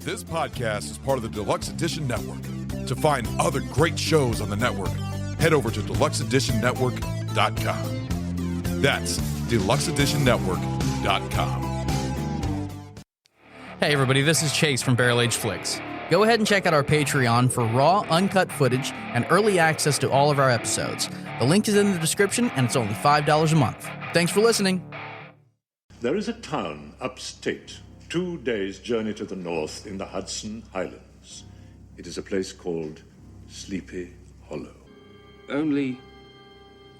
This podcast is part of the Deluxe Edition Network. To find other great shows on the network, head over to deluxeeditionnetwork.com. That's deluxeeditionnetwork.com. Hey everybody, this is Chase from Barrel Age Flicks. Go ahead and check out our Patreon for raw, uncut footage and early access to all of our episodes. The link is in the description, and it's only $5 a month. Thanks for listening. There is a town upstate, 2 days' journey to the north in the Hudson Highlands. It is a place called Sleepy Hollow. Only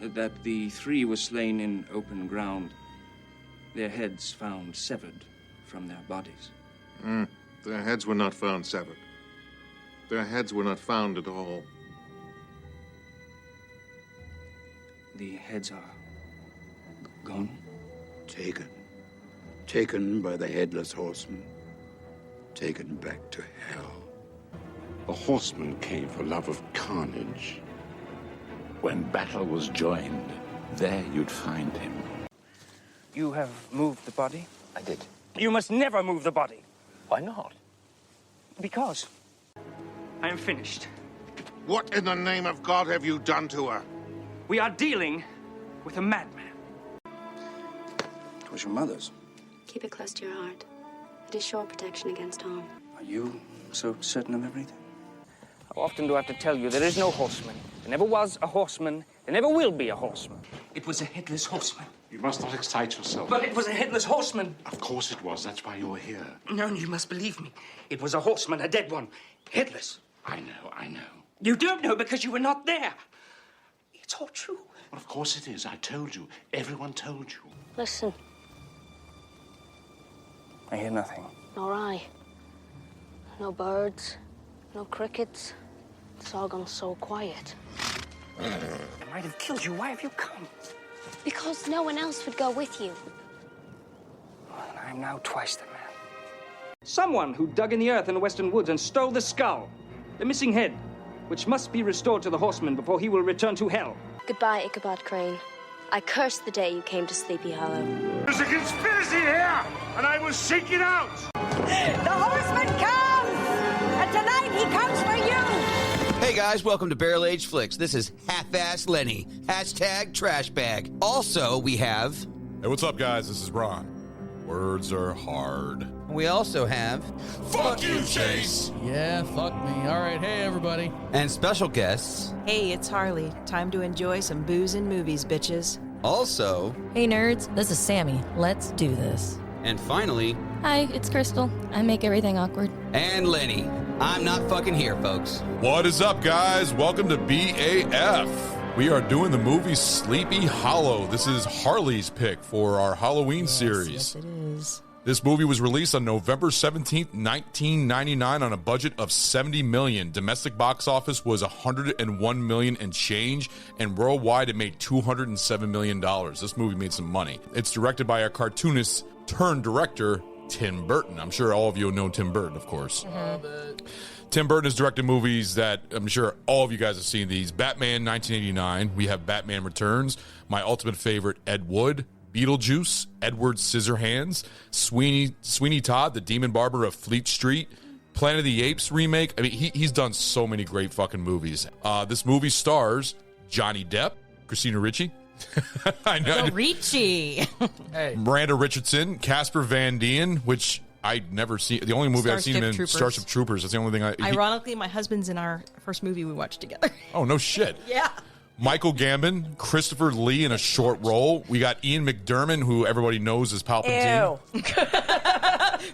that the three were slain in open ground, their heads found severed from their bodies. Their heads were not found severed. Their heads were not found at all. The heads are gone? Taken by the Headless Horseman. Taken back to hell. The horseman came for love of carnage. When battle was joined, there you'd find him. You have moved the body? I did. You must never move the body. Why not? Because I am finished. What in the name of God have you done to her? We are dealing with a madman. It was your mother's. Keep it close to your heart. It is sure protection against harm. Are you so certain of everything? How often do I have to tell you there is no horseman? There never was a horseman. There never will be a horseman. It was a headless horseman. You must not excite yourself. But it was a headless horseman. Of course it was. That's why you're here. No, you must believe me. It was a horseman, a dead one. Headless. I know. You don't know because you were not there. It's all true. Well, of course it is. I told you. Everyone told you. Listen, I hear nothing. nor I. No birds, no crickets. It's all gone so quiet. I might have killed you. Why have you come? Because no one else would go with you. And I am now twice the man. Someone who dug in the earth in the western woods and stole the skull, the missing head, which must be restored to the horseman before he will return to hell. Goodbye, Ichabod Crane. I curse the day you came to Sleepy Hollow. There's a conspiracy here, and I will seek it out! The horseman comes! And tonight he comes for you! Hey guys, welcome to Barrel Age Flicks. This is Half-Ass Lenny. Hashtag trash bag. Also, we have... Hey, what's up, guys? This is Ron. Words are hard. We also have... Fuck you, Chase! Yeah, fuck me. All right, hey everybody. And special guests. Hey, it's Harley. Time to enjoy some booze and movies, bitches. Also... Hey nerds, this is Sammy. Let's do this. And finally... Hi, it's Crystal. I make everything awkward. And Lenny. I'm not fucking here, folks. What is up, guys? Welcome to BAF. We are doing the movie Sleepy Hollow. This is Harley's pick for our Halloween series. Yes, it is. This movie was released on November 17th, 1999 on a budget of $70 million. Domestic box office was $101 million and change, and worldwide it made $207 million. This movie made some money. It's directed by our cartoonist turned director, Tim Burton. I'm sure all of you know Tim Burton, of course. Tim Burton has directed movies that I'm sure all of you guys have seen these. Batman 1989. We have Batman Returns. My ultimate favorite, Ed Wood. Beetlejuice. Edward Scissorhands. Sweeney Todd, the Demon Barber of Fleet Street. Planet of the Apes remake. I mean, he's done so many great fucking movies. This movie stars Johnny Depp, Christina Ricci. I know. Ricci. Hey. Miranda Richardson, Casper Van Dien, which I'd never seen. The only movie I've seen him in Troopers. Starship Troopers. That's the only thing Ironically, my husband's in our first movie we watched together. Oh, no shit. Yeah. Michael Gambon, Christopher Lee in a short role. We got Ian McDiarmid, who everybody knows as Palpatine. Ew.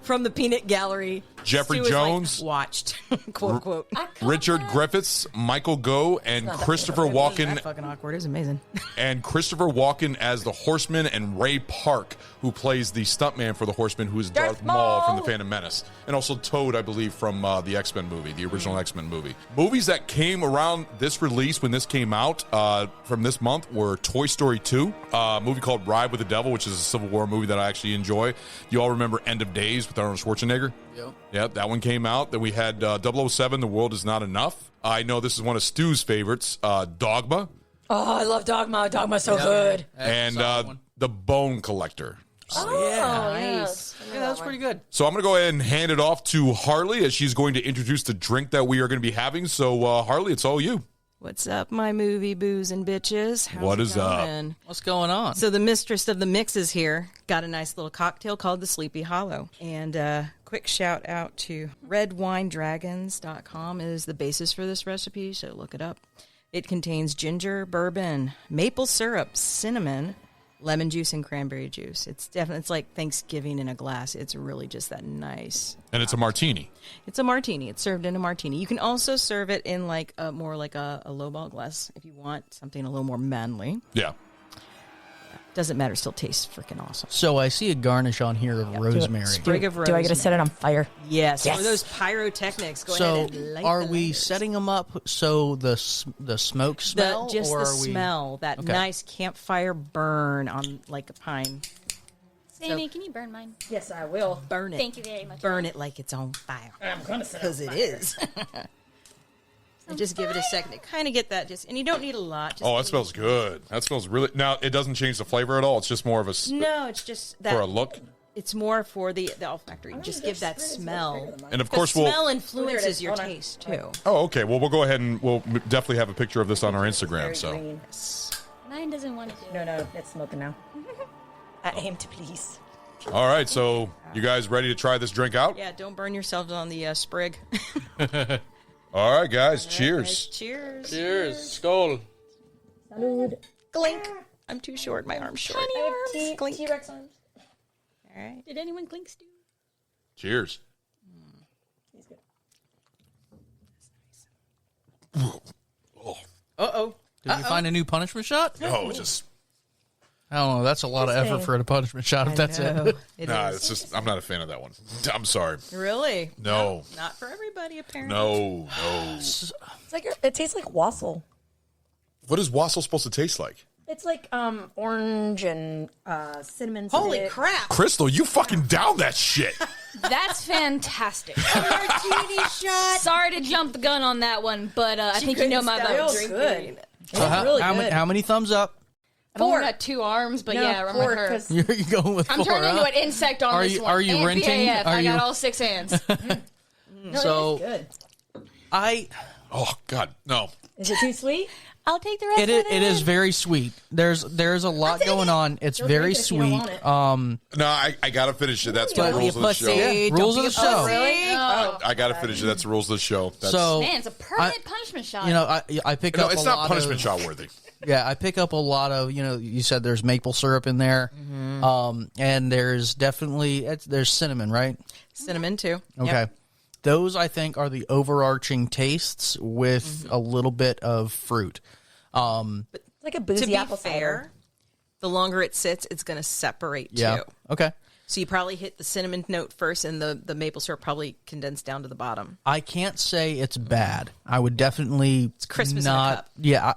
From the Peanut Gallery. Jeffrey Stu was Jones. watched. Quote, quote. Richard Griffiths, Michael Goh, and Christopher Walken. That's fucking awkward. It was amazing. And Christopher Walken as the Horseman, and Ray Park, who plays the stuntman for the Horseman, who is Darth Maul from the Phantom Menace. And also Toad, I believe, from the X-Men movie, the original X-Men movie. Movies that came around this release when this came out from this month were Toy Story 2, a movie called Ride with the Devil, which is a Civil War movie that I actually enjoy. You all remember End of Days with Arnold Schwarzenegger? Yep, that one came out. Then we had 007, The World Is Not Enough. I know this is one of Stu's favorites, Dogma. Oh, I love Dogma. Dogma's so good. And The Bone Collector. Oh, Nice. Yeah, that was pretty good. So I'm going to go ahead and hand it off to Harley as she's going to introduce the drink that we are going to be having. So, Harley, it's all you. What's up, my movie boos and bitches? How's What it is up? going? What's going on? So the mistress of the mixes here got a nice little cocktail called the Sleepy Hollow. And quick shout out to redwinedragons.com is the basis for this recipe, so look it up. It contains ginger, bourbon, maple syrup, cinnamon, lemon juice, and cranberry juice. It's like Thanksgiving in a glass. It's really just that nice. And it's a martini. It's a martini. It's served in a martini. You can also serve it in like a more like a lowball glass if you want something a little more manly. Yeah. Doesn't matter. Still tastes freaking awesome. So I see a garnish on here of rosemary. Sprig of rosemary. Do I get to set it on fire? Yes. Yes. For those pyrotechnics. Go So ahead and light are the we lamps. setting them up so the smoke smell? Just or the are we... smell. That Okay. nice campfire burn on like a pine. Sammy, can you burn mine? Yes, I will. Burn it. Thank you very much. Burn it like it's on fire. I'm going to set Because it is. And just give it a second to kind of get that and you don't need a lot. Just Oh, that smells good. That smells really... Now, it doesn't change the flavor at all. It's just more of a... No, it's just that. For a look? It's more for the olfactory. Just give that smell. And of course we'll... smell influences your taste, too. Oh, okay. Well, we'll go ahead and we'll definitely have a picture of this on our Instagram. So Mine doesn't want to do it. No, it's smoking now. I aim to please. All right. So you guys ready to try this drink out? Yeah, don't burn yourselves on the sprig. All right, guys. Cheers. Cheers. Cheers. Skål. Salud. Clink. I'm too short. My arm's short. Tiny arms. Clink. T-Rex arms. All right. Did anyone clink stew? Cheers. He's good. Uh-oh. Did you find a new punishment shot? No, just... I don't know. That's a lot of effort for a punishment shot if that's it. Nah, it's just... I'm not a fan of that one. I'm sorry. Really? No. Not for everybody, apparently. No. It's like it tastes like wassail. What is wassail supposed to taste like? It's like orange and cinnamon. Holy crap. Crystal, you fucking down that shit. That's fantastic. Martini shot. Sorry to jump the gun on that one, but I think you know my vote. Good. So how many thumbs up? I've only got 2 arms, but yeah, I'm with her. You're going with I'm 4, turning into an insect on this one. Are you And renting? BAF, Are I you... got all 6 hands. So good. Oh, God. No. Is it too sweet? I'll take the rest of it is very sweet. There's a lot going on. It's very sweet. No, I got to finish it. That's the Don't be a rules of the show. pussy. Yeah, Don't rules be of a the show. pussy. Oh. I got to finish it. That's the rules of the show. That's, So Man, it's a permanent punishment shot. you know, I pick no, up. it's a not lot punishment of, shot worthy. Yeah, I pick up a lot of. You know, you said there's maple syrup in there, and there's definitely there's cinnamon, right? Cinnamon, too. Okay. Yep. Those, I think, are the overarching tastes with a little bit of fruit. It's like a boozy To be apple cider. fair, the longer it sits, it's going to separate, Yeah. too. Okay. So you probably hit the cinnamon note first, and the maple syrup probably condensed down to the bottom. I can't say it's bad. I would definitely it's Christmas in a not. cup. Yeah.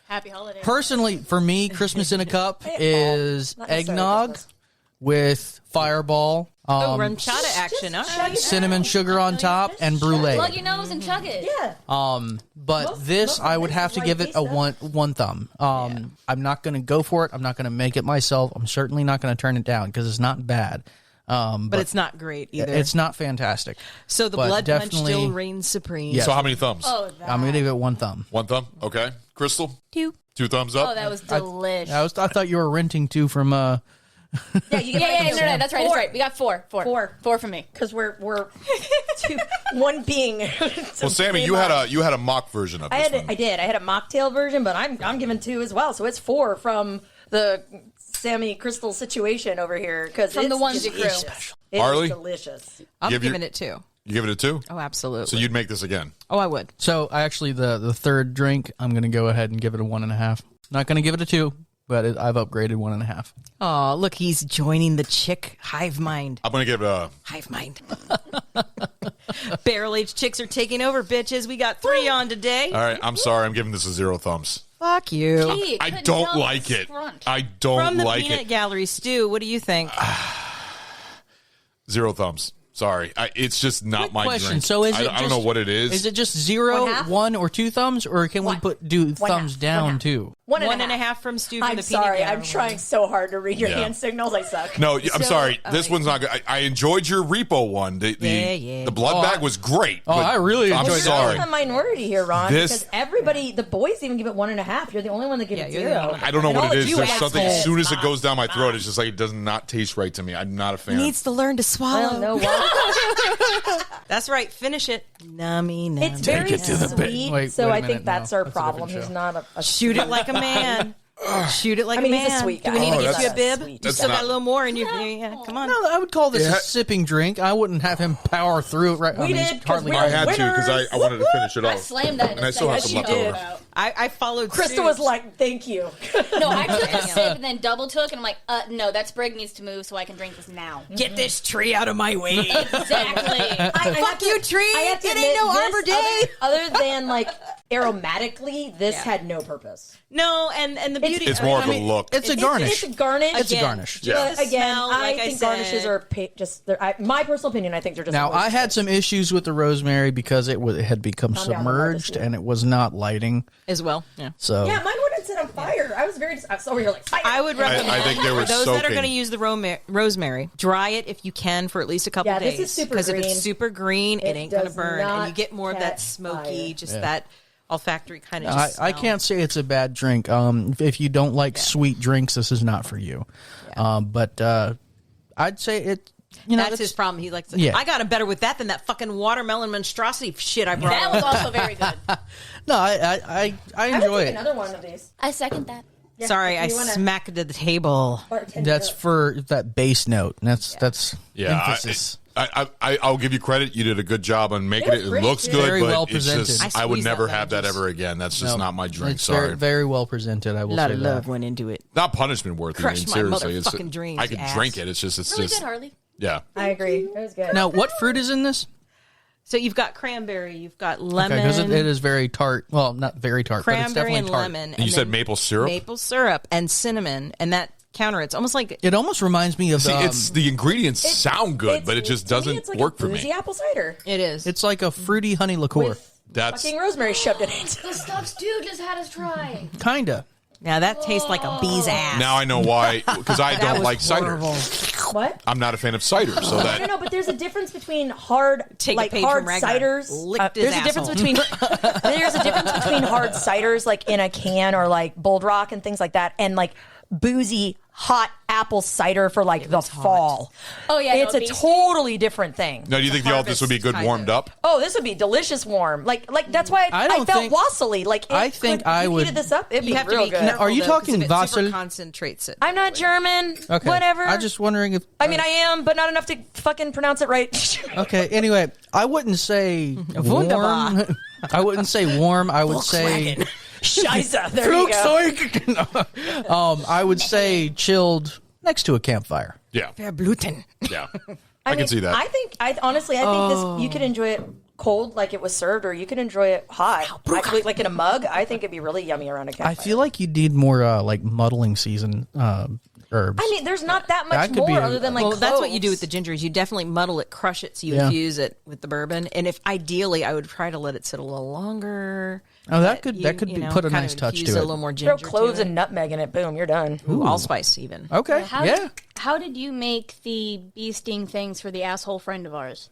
Happy holidays. Personally, for me, Christmas in a cup is Not necessarily eggnog Christmas. with Fireball, Ranchata action. All right. cinnamon sugar on top, and brulee. Plug your nose and chug it. Yeah. But most I of would this have is to why give you it a taste one thumb. I'm not going to go for it. I'm not going to make it myself. I'm certainly not going to turn it down because it's not bad. But it's not great either. It's not fantastic. So the but blood punch definitely- still reigns supreme. Yes. So how many thumbs? Oh, I'm going to give it one thumb. One thumb? Okay. Crystal? 2. 2 thumbs up? Oh, that was delicious. I thought you were renting two from. Yeah, you Yeah, no, that's right. That's right. We got 4. 4. 4 for me. Because we're one being. Well, Sammy, you had a mock version of this one. I did. I had a mocktail version, but I'm giving 2 as well. So it's 4 from the Sammy Crystal situation over here. Because From the onesie crew. It's Harley? delicious. I'm Give your- giving it 2. You give it a 2? Oh, absolutely. So you'd make this again? Oh, I would. So I actually the third drink, I'm going to go ahead and give it a 1.5. Not going to give it a 2, but I've upgraded 1.5. Oh, look, he's joining the chick hive mind. I'm going to give it a... Hive mind. Barrel-aged chicks are taking over, bitches. We got 3 on today. All right, I'm sorry. I'm giving this a 0 thumbs. Fuck you. Gee, I couldn't don't tell like the it. front. I don't From the like Peanut it. Gallery, Stu, what do you think? 0 thumbs. Sorry. It's just not Quick my question. drink. So is it I don't know just- what it is. Is it just 0, 1, or 2 thumbs, or can we do thumbs down too? 1.5 from Stu. I'm sorry. I'm trying so hard to read your hand signals. I suck. No, I'm sorry. This one's not good. I enjoyed your repo one. The blood bag was great. Oh, I really enjoyed that. sorry. You're the minority here, Ron, This- because everybody, the boys even give it 1.5. You're the only one that gives it 0. I don't know And what all it of is. you There's something, as assholes. soon as it goes down my throat, it's just like, it does not taste right to me. I'm not a fan. He needs to learn to swallow. Well, no, well, That's right. Finish it. Nummy. it's very sweet, so I think that's our problem. He's not a Shoot it like a man. Shoot it like I mean, a he's man. a sweet Do we guy. need to Oh, get you a that's bib? sweet. You still got a little more in your. Yeah, come on. No, I would call this a sipping drink. I wouldn't have him power through it right. We did, 'cause hardly. we're I had to because I wanted to finish it I off. slammed that. And I still have Yes, some you left did. over. I followed. Crystal suit. was like, "Thank you." No, I took a sip and then double took, and I'm like, no, that sprig needs to move so I can drink this now. Get this tree out of my way. Exactly. Fuck you, tree. I have to It admit, ain't no this, Arbor Day. Other than like aromatically, this had no purpose. No, and the beauty. It's more of a look. It's a garnish. It's a garnish. It's a garnish. Yeah. Again, Smell, I like I think said. garnishes are my personal opinion. I think they're just. Now, I had some issues with the rosemary because it had become Calm down, submerged and it was not lighting. as well. Yeah. So Yeah, mine would have set on fire. I was over here like fire. I would recommend I think they were for those that are soaking. going to use the rosemary, dry it if you can for at least a couple Yeah, days. this is super because if green. it's super green, it It ain't going to does burn, and not you get more of that catch smoky, fire. just Yeah. that olfactory kind of. I can't say it's a bad drink. If you don't like sweet drinks, this is not for you. But I'd say it. You know, that's his problem. He likes. Yeah. I got him better with that than that fucking watermelon monstrosity shit I brought. That was also very good. No, I I would enjoy take it. another one of these. I second that. Yeah, Sorry, if I you wanna smacked the table. bartend That's it up. for that bass note. That's Yeah, emphasis. I'll give you credit. You did a good job on making It it. was It pretty, looks too. good, Very but well it's presented. just I I would squeezed never that have that lemon juice. ever again. That's just No, not my drink. It's Sorry, very, very well presented. I will A lot say of that. love went into it. not punishment worthy. Crushed my seriously, it's motherfucking dreams, I could ass. drink it. It's Really just good, Harley. yeah. I agree. It was good. Now, what fruit is in this? So you've got cranberry, you've got lemon, Because it is very tart. Well, not very tart, but it's cranberry definitely and tart. lemon. And you said then maple syrup. maple syrup, and cinnamon, and that counter. It's almost like It almost reminds me of See, it's the ingredients sound good, but it just to me, doesn't it's like work a for boozy me. apple cider. it is. it's like a fruity honey liqueur. That's Fucking rosemary shoved in it. The stuff Stu just had us try. Kinda. Now that tastes like a bee's ass. now I know why, because I don't was like horrible. cider. What? I'm not a fan of cider, so I that don't know, but there's a difference between hard, Take a like page hard from Ragnar. ciders. Licked his There's a difference asshole. between there's a difference between hard ciders, like in a can or like Bold Rock and things like that, and like boozy hot apple cider for like the fall. Oh, yeah, it's no, a beef. totally different thing. now, do you think all this would be good harvest warmed up? Oh, this would be delicious warm. Like that's why I I don't felt think- wassily. Like I think I if you would- heated this up, it'd you be have to real be good. careful. Are you though, talking 'cause if it super Vassal? concentrates it. I'm not German. Okay. Whatever. I'm just wondering if. I mean, I am, but not enough to fucking pronounce it right. Okay. Anyway, I wouldn't say warm. Wunderbar. I wouldn't say warm. I would say. Scheiße. There you go. Flugzeug. I would say chilled next to a campfire. Yeah, Verbluten. yeah. I can see that. I think honestly, I think this you could enjoy it cold like it was served, or you could enjoy it hot, like in a mug. I think it'd be really yummy around a campfire. I feel like you need more like muddling season herbs. I mean, there's not that much That could more be other than like Well, that's what you do cloves. with the ginger. Is you definitely muddle it, crush it, so you Yeah. infuse it with the bourbon. And if ideally, I would try to let it sit a little longer. Oh, that Let could you be know, put a kind nice of touch infuse to a it. little more Throw ginger. cloves to it. and nutmeg in it. Boom, you're done. Ooh, allspice even. Okay. Yeah. How did you make the bee sting things for the asshole friend of ours?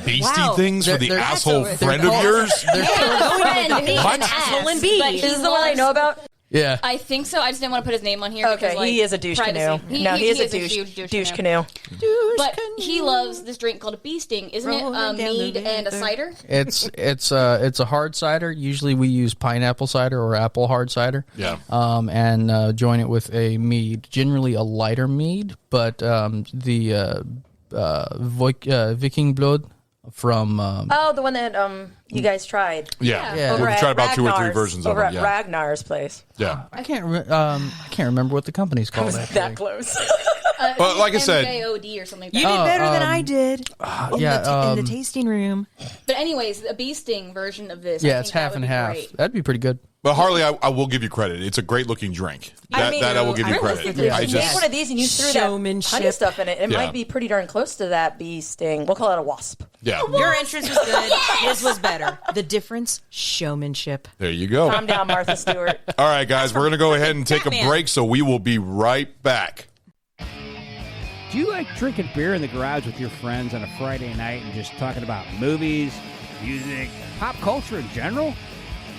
Beastie Wow. things for the They're- asshole they're friend of called- yours? Friend, who's What? an ass, Asshole and bee. but he This is the one I loves- know about. Yeah. I think so. I just didn't want to put his name on here. Okay, because, like, he is a douche privacy. canoe. No, he is a douche huge canoe. But he loves this drink called a bee sting, isn't it? Rolling down the Mead and a river. cider. It's a hard cider. Usually we use pineapple cider or apple hard cider. Yeah. And join it with a mead, generally a lighter mead, but the Viking blood from Oh, the one that you guys tried. Yeah. Yeah. We've Over tried at about 2 or 3 Ragnar's- versions of over them. at Ragnar's place. Yeah. I can't remember what the company's called. That Actually. close. But like I said, MJOD or something like You that. did better than I did. Yeah, in the tasting room. But anyways, a bee sting version of this. I Yeah, think it's that half would and be half. great. That'd be pretty good. but Harley, I will give you credit. It's a great looking drink. That I will give you credit. Realistically, I if you make just one of these and you threw that Showmanship. honey stuff in it, it Yeah. might be pretty darn close to that bee sting. We'll call it a wasp. yeah. Your entrance was good. His was better. The difference, showmanship. There you go. Calm down, Martha Stewart. All right, guys, we're going to go ahead and take a Batman. break, so we will be right back. Do you like drinking beer in the garage with your friends on a Friday night and just talking about movies, music, pop culture in general?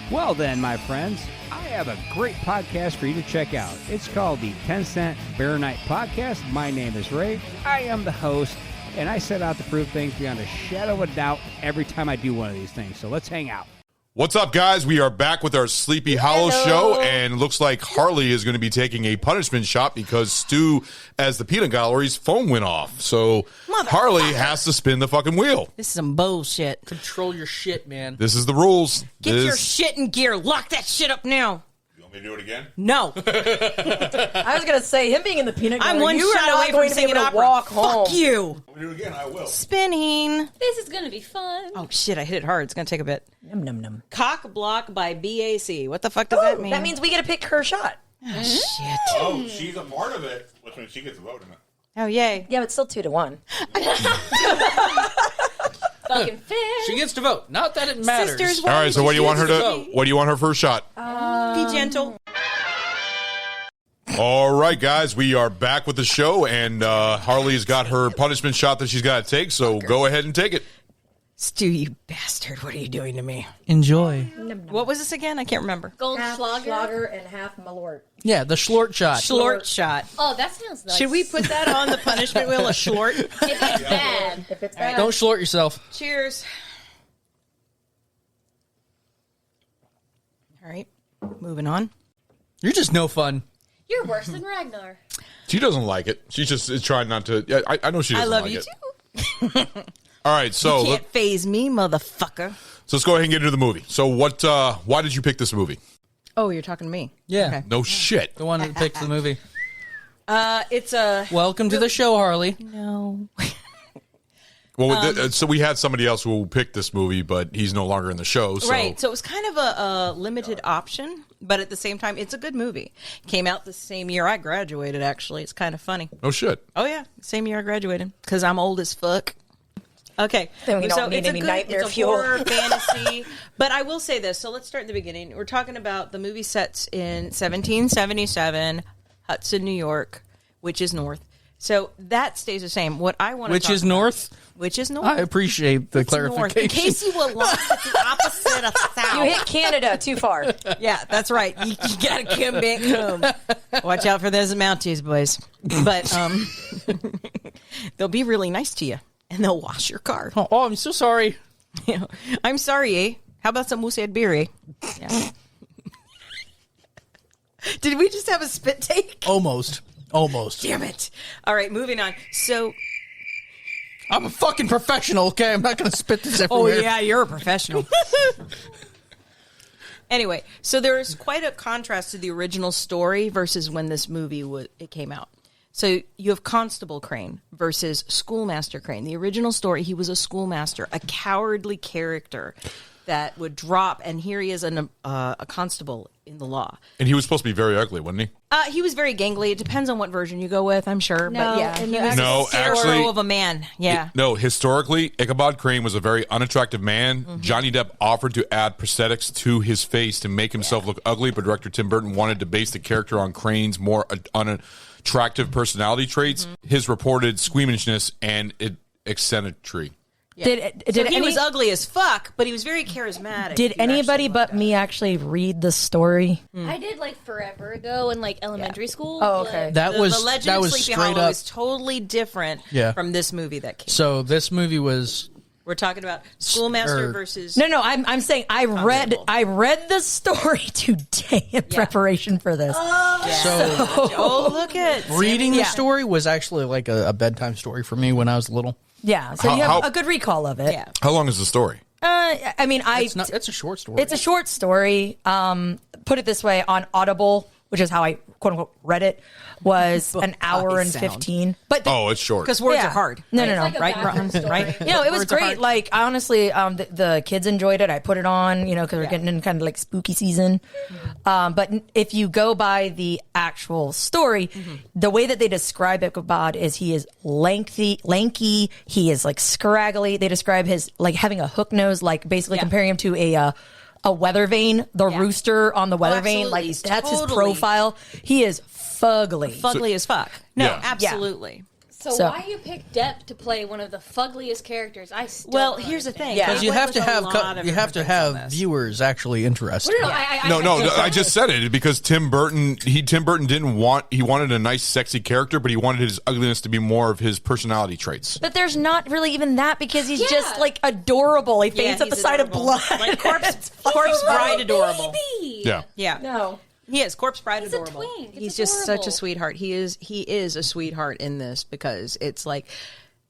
Well then, my friends, I have a great podcast for you to check out. It's called the 10 Cent Beer Night Podcast. My name is Ray. I am the host, and I set out to prove things beyond a shadow of a doubt every time I do one of these things. So let's hang out. What's up, guys? We are back with our Sleepy Hollow show, and looks like Harley is going to be taking a punishment shot because Stu, as the peanut gallery's phone went off. So Harley has to spin the fucking wheel. This is some bullshit. Control your shit, man. This is the rules. Get your shit in gear. Lock that shit up now. You want me to do it again? No. I was going to say, him being in the peanut I'm gallery, one you shot are not away from going to be singing able to opera. walk home. Fuck you. Want me to do it again? I will. Spinning. This is going to be fun. Oh, shit. I hit it hard. It's going to take a bit. Num, num, num. Cock block by BAC. What the fuck does that mean? That means we get to pick her shot. Oh, shit. Oh, she's a part of it, which means she gets a vote in it. Oh, yay. Yeah, but it's still 2-1. Fucking fair. She gets to vote. Not that it matters. Sisters, All right, so what do you want her to? What do you want her first shot? Be gentle. All right, guys, we are back with the show, and Harley's got her punishment shot that she's got to take. So go ahead and take it. Stu, you bastard. What are you doing to me? Enjoy. What was this again? I can't remember. Gold Half Schlager. Schlager and half Malort. Yeah, the Schlort shot. Schlort shot. Oh, that sounds nice. Should we put that on the punishment wheel, a Schlort? If it's bad. If it's bad. Don't Schlort yourself. Cheers. All right. Moving on. You're just no fun. You're worse than Ragnar. She doesn't like it. She just is trying not to. I know she I doesn't love like you it. too. All right, so Can't phase me, motherfucker. so let's go ahead and get into the movie. So what? Why did you pick this movie? Oh, you're talking to me. Yeah. Okay. No shit. The one that picked the movie. It's a Welcome to the show, Harley. no. Well, so we had somebody else who picked this movie, but he's no longer in the show. So. Right. So it was kind of a limited option, but at the same time, it's a good movie. Came out the same year I graduated, actually. It's kind of funny. Oh, shit. Oh, yeah. Same year I graduated because I'm old as fuck. Okay. Then we don't need it's any nightmare it's a fuel. horror fantasy. But I will say this. So let's start at the beginning. We're talking about the movie sets in 1777, Hudson, New York, which is north. So that stays the same. What I want to Which is north? Which is north. I appreciate the It's north. clarification. In case you were lost, it's the opposite of south. You hit Canada too far. Yeah, that's right. You gotta come back home. Watch out for those Mounties, boys. But they'll be really nice to you, and they'll wash your car. Oh, I'm so sorry. I'm sorry, eh? How about some Moosehead beer, eh? Yeah. Did we just have a spit take? Almost. Damn it. All right, moving on. So, I'm a fucking professional, okay? I'm not going to spit this oh everywhere. yeah, you're a professional. Anyway, so there's quite a contrast to the original story versus when this movie it came out. So you have Constable Crane versus Schoolmaster Crane. The original story, he was a schoolmaster, a cowardly character that would drop, and here he is a constable in the law. And he was supposed to be very ugly, wasn't he? He was very gangly. It depends on what version you go with, I'm sure. No, but yeah, and he you was No, a hero actually- of a man. Yeah. No, historically, Ichabod Crane was a very unattractive man. Mm-hmm. Johnny Depp offered to add prosthetics to his face to make himself look ugly, but director Tim Burton wanted to base the character on Crane's more unattractive personality traits, his reported squeamishness, and eccentricity. Yeah. Did he was ugly as fuck, but he was very charismatic. Did if you anybody actually but looked at me actually read the story? I did like forever ago in like elementary school. Oh, okay. That was the Legend that of was Sleepy straight Hollow up. is totally different Yeah. from this movie that came. So this movie was We're talking about Schoolmaster versus No, I'm saying I read the story today in preparation for this. Oh, look at reading the Yeah. story was actually like a bedtime story for me when I was little. Yeah, so you have a good recall of it. Yeah. How long is the story? I mean, It's a short story. It's a short story. Put it this way, on Audible, which is how I quote unquote read it was an hour and 15. But it's short. Because words are hard. No, Like a right? bathroom story. Right. You know, it was Words are great. hard. Like, honestly, the kids enjoyed it. I put it on, you know, because we're getting in kind of like spooky season. But if you go by the actual story, the way that they describe Ichabod is he is lanky. He is like scraggly. They describe his like having a hook nose, like basically comparing him to a weather vane, the rooster on the weather vane. Like He's that's his totally profile. He is fugly. Fugly as fuck. No, Yeah. absolutely. So why you pick Depp to play one of the fuggliest characters? I still Well, don't here's the understand. thing. Because you have to have viewers actually interested. No, I just said it because Tim Burton he wanted a nice, sexy character, but he wanted his ugliness to be more of his personality traits. But there's not really even that because he's just like adorable. He faints at the sight of blood. Like corpse bride adorable. Yeah. Yeah. No. He is corpse bride adorable. twink. He's just such a sweetheart. He is a sweetheart in this because it's like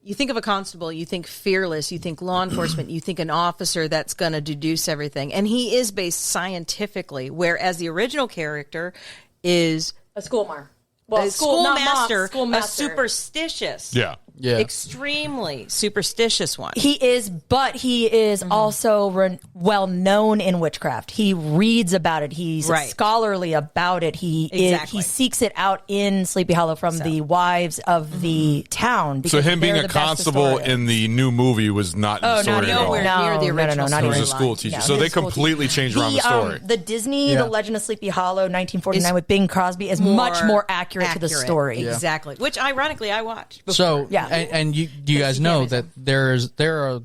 you think of a constable, you think fearless, you think law enforcement, you think an officer that's going to deduce everything, and he is based scientifically. Whereas the original character is a schoolmarm. Well, a schoolmaster, schoolmaster. a superstitious, Yeah. extremely superstitious one. He is, but he is also well known in witchcraft. He reads about it. He's scholarly about it. He seeks it out in Sleepy Hollow from the wives of the town. So him being they're a the best constable historians. in the new movie was not in the story at all. Nowhere near the original. not He was even. a school teacher. No, So he they was a school completely changed around the story. The Disney, The Legend of Sleepy Hollow, 1949 with Bing Crosby is much more accurate to the story. Exactly. Which ironically I watched before. So and you guys know that there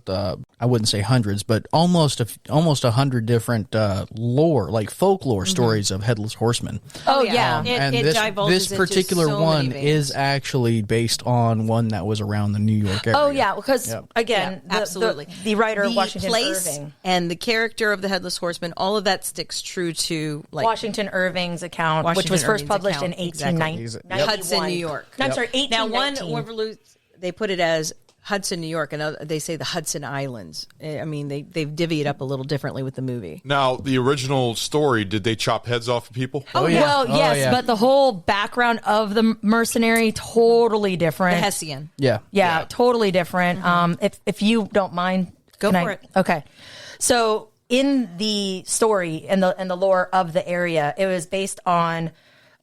are I wouldn't say hundreds, but almost 100 different lore, like folklore stories of Headless Horseman. Oh yeah, And it this divulges particular into so one many is actually based on one that was around the New York area. Oh yeah, because again, absolutely. the writer The Washington place Irving and the character of the Headless Horseman, all of that sticks true to like Washington Irving's account, which was first published in 1891. Hudson, New York. No, I'm sorry, 1819. Now they put it as Hudson, New York, and they say the Hudson Islands. I mean, they've divvied it up a little differently with the movie. Now, the original story, did they chop heads off of people? Well, yes, but the whole background of the mercenary totally different. The Hessian. Yeah, totally different. If you don't mind, go for it. Okay, so in the story and the lore of the area, it was based on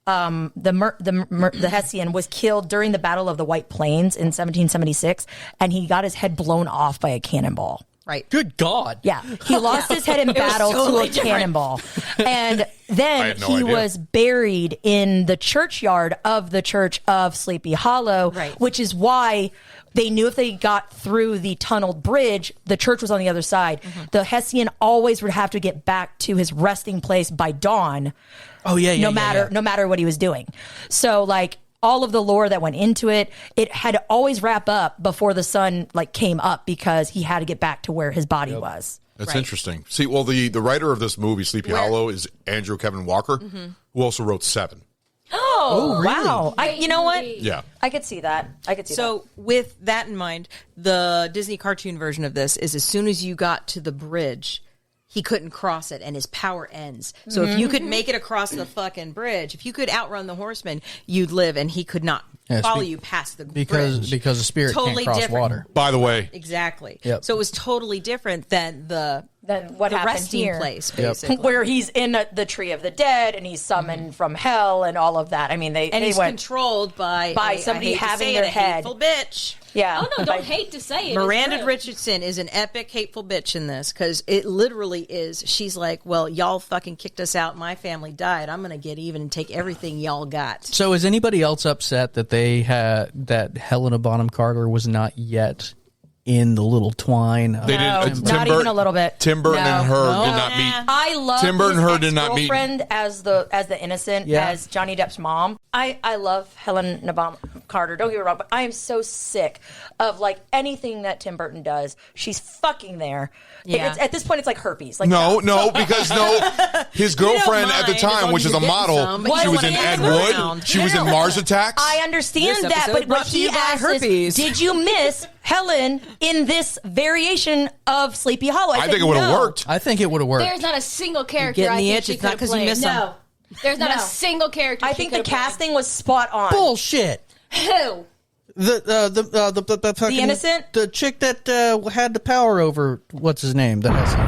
the Hessian was killed during the Battle of the White Plains in 1776, and he got his head blown off by a cannonball. Right. Good God. Yeah. He lost his head in battle totally to a cannonball. And then no he idea. was buried in the churchyard of the Church of Sleepy Hollow, which is why they knew if they got through the tunneled bridge, the church was on the other side. The Hessian always would have to get back to his resting place by dawn. Oh yeah, no matter what he was doing. So like all of the lore that went into it, it had to always wrap up before the sun like came up because he had to get back to where his body was. That's interesting. See, well, the writer of this movie, Sleepy Hollow, is Andrew Kevin Walker, who also wrote Seven. Oh, really? Wow. You know what? Yeah. I could see that. So with that in mind, the Disney cartoon version of this is as soon as you got to the bridge, he couldn't cross it and his power ends. So if you could make it across the fucking bridge, if you could outrun the horseman, you'd live and he could not follow you past the bridge. Because the spirit Totally can't cross different. water. By the way, Exactly. Yep. So it was totally different than what the happened resting here. place, basically. Where he's in the tree of the dead and he's summoned from hell and all of that. I mean, they he's went controlled by somebody I hate to having say their it, a head. hateful bitch. Yeah. Oh no, don't hate to say it. Miranda It's true. Richardson is an epic hateful bitch in this because it literally is. She's like, well, y'all fucking kicked us out. My family died. I'm going to get even and take everything y'all got. So is anybody else upset that that Helena Bonham Carter was not yet in the little twine? They didn't. Not even a little bit. Tim Burton and her did not meet. I love Tim Burton and his her did not meet. ex-girlfriend as the innocent, as Johnny Depp's mom. I love Helena Bonham Carter. Don't get me wrong, but I am so sick of like anything that Tim Burton does. She's fucking there. Yeah. At this point, it's like herpes. Like No, because his girlfriend at the mind, as time, long which as is a you're getting model, some, but she you was don't in wanna Ed get Wood. around. She was in Mars Attacks. I understand This that, episode but what brought to he you by asks herpes. is, did you miss Helen in this variation of Sleepy Hollow? I said think it would have no. worked. I think it would have worked. There's not a single character Getting I the think itch, she it's not could have 'cause you played. miss 'em. No. There's not a single character. I think the casting was spot on. Bullshit. Who? The fucking, innocent? the chick that had the power over what's his name? The husband.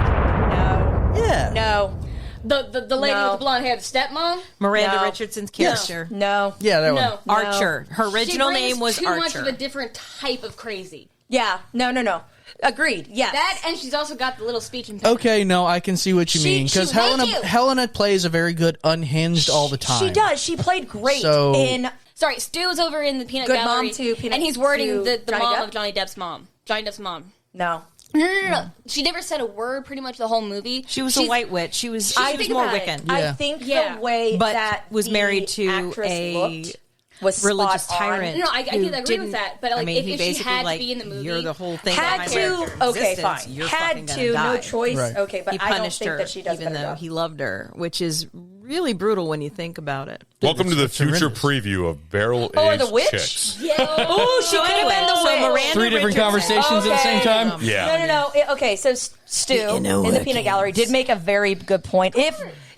No. Yeah. No. The lady with the blonde hair, the stepmom? Miranda No. Richardson's character. No. Yeah, that No. one. Archer. Her original She brings name was too Archer. much of a different type of crazy. Yeah. No. Agreed. Yes. That, and she's also got the little speech impediment. Okay, no, I can see what you mean because thank you. Helena plays a very good unhinged all the time. She does. She played great So- in... Sorry, Stu's over in the peanut Good gallery. Mom too, Peanut and he's wording to the Johnny mom Depp? of Johnny Depp's mom. Johnny Depp's mom. No. No. She never said a word pretty much the whole movie. She was a white witch. She was more Wiccan. I think the way but that was the married to actress a looked was religious spot on. tyrant. No, I who agree with didn't- that. But I like, mean, he if she basically, had like, to be in the movie, you're the whole thing. Had behind to, my okay, existence. fine. You're Had fucking gonna to, die. no choice. Right. Okay, but He I don't punished think her, that she does even better though job. he loved her, which is really brutal when you think about it. Welcome to the It's future horrendous. preview of Barrel Oh, Age the witch? Chicks. Oh, she could have been the witch. Miranda Three different Richardson. conversations at the same time. Yeah. No. Okay, so Stu You know in the what, peanut kids? gallery did make a very good point.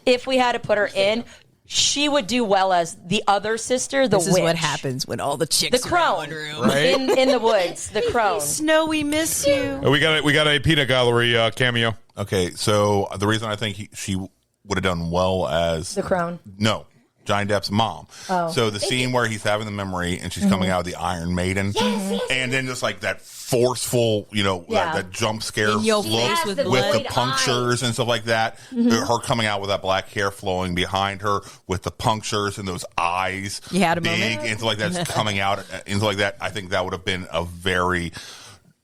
If we had to put her in, she would do well as the other sister, the This witch. is what happens when all the chicks The are in crone one room. Right? in the woods. The crone. Snow, we miss you. We got a peanut gallery cameo. Okay, so the reason I think she would have done well as The crone. No, Johnny Depp's mom. Oh. So the scene where he's having the memory and she's coming out of the Iron Maiden, and then just like that forceful, Yeah. that jump scare In your look face with with blood. the punctures and stuff like that. Her coming out with that black hair flowing behind her with the punctures and those eyes, You had a big moment? and stuff like that, just coming out and stuff like that. I think that would have been a very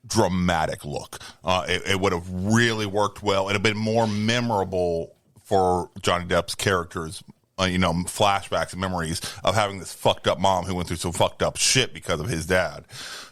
dramatic look. It would have really worked well. It'd have been more memorable for Johnny Depp's characters. Flashbacks and memories of having this fucked up mom who went through some fucked up shit because of his dad.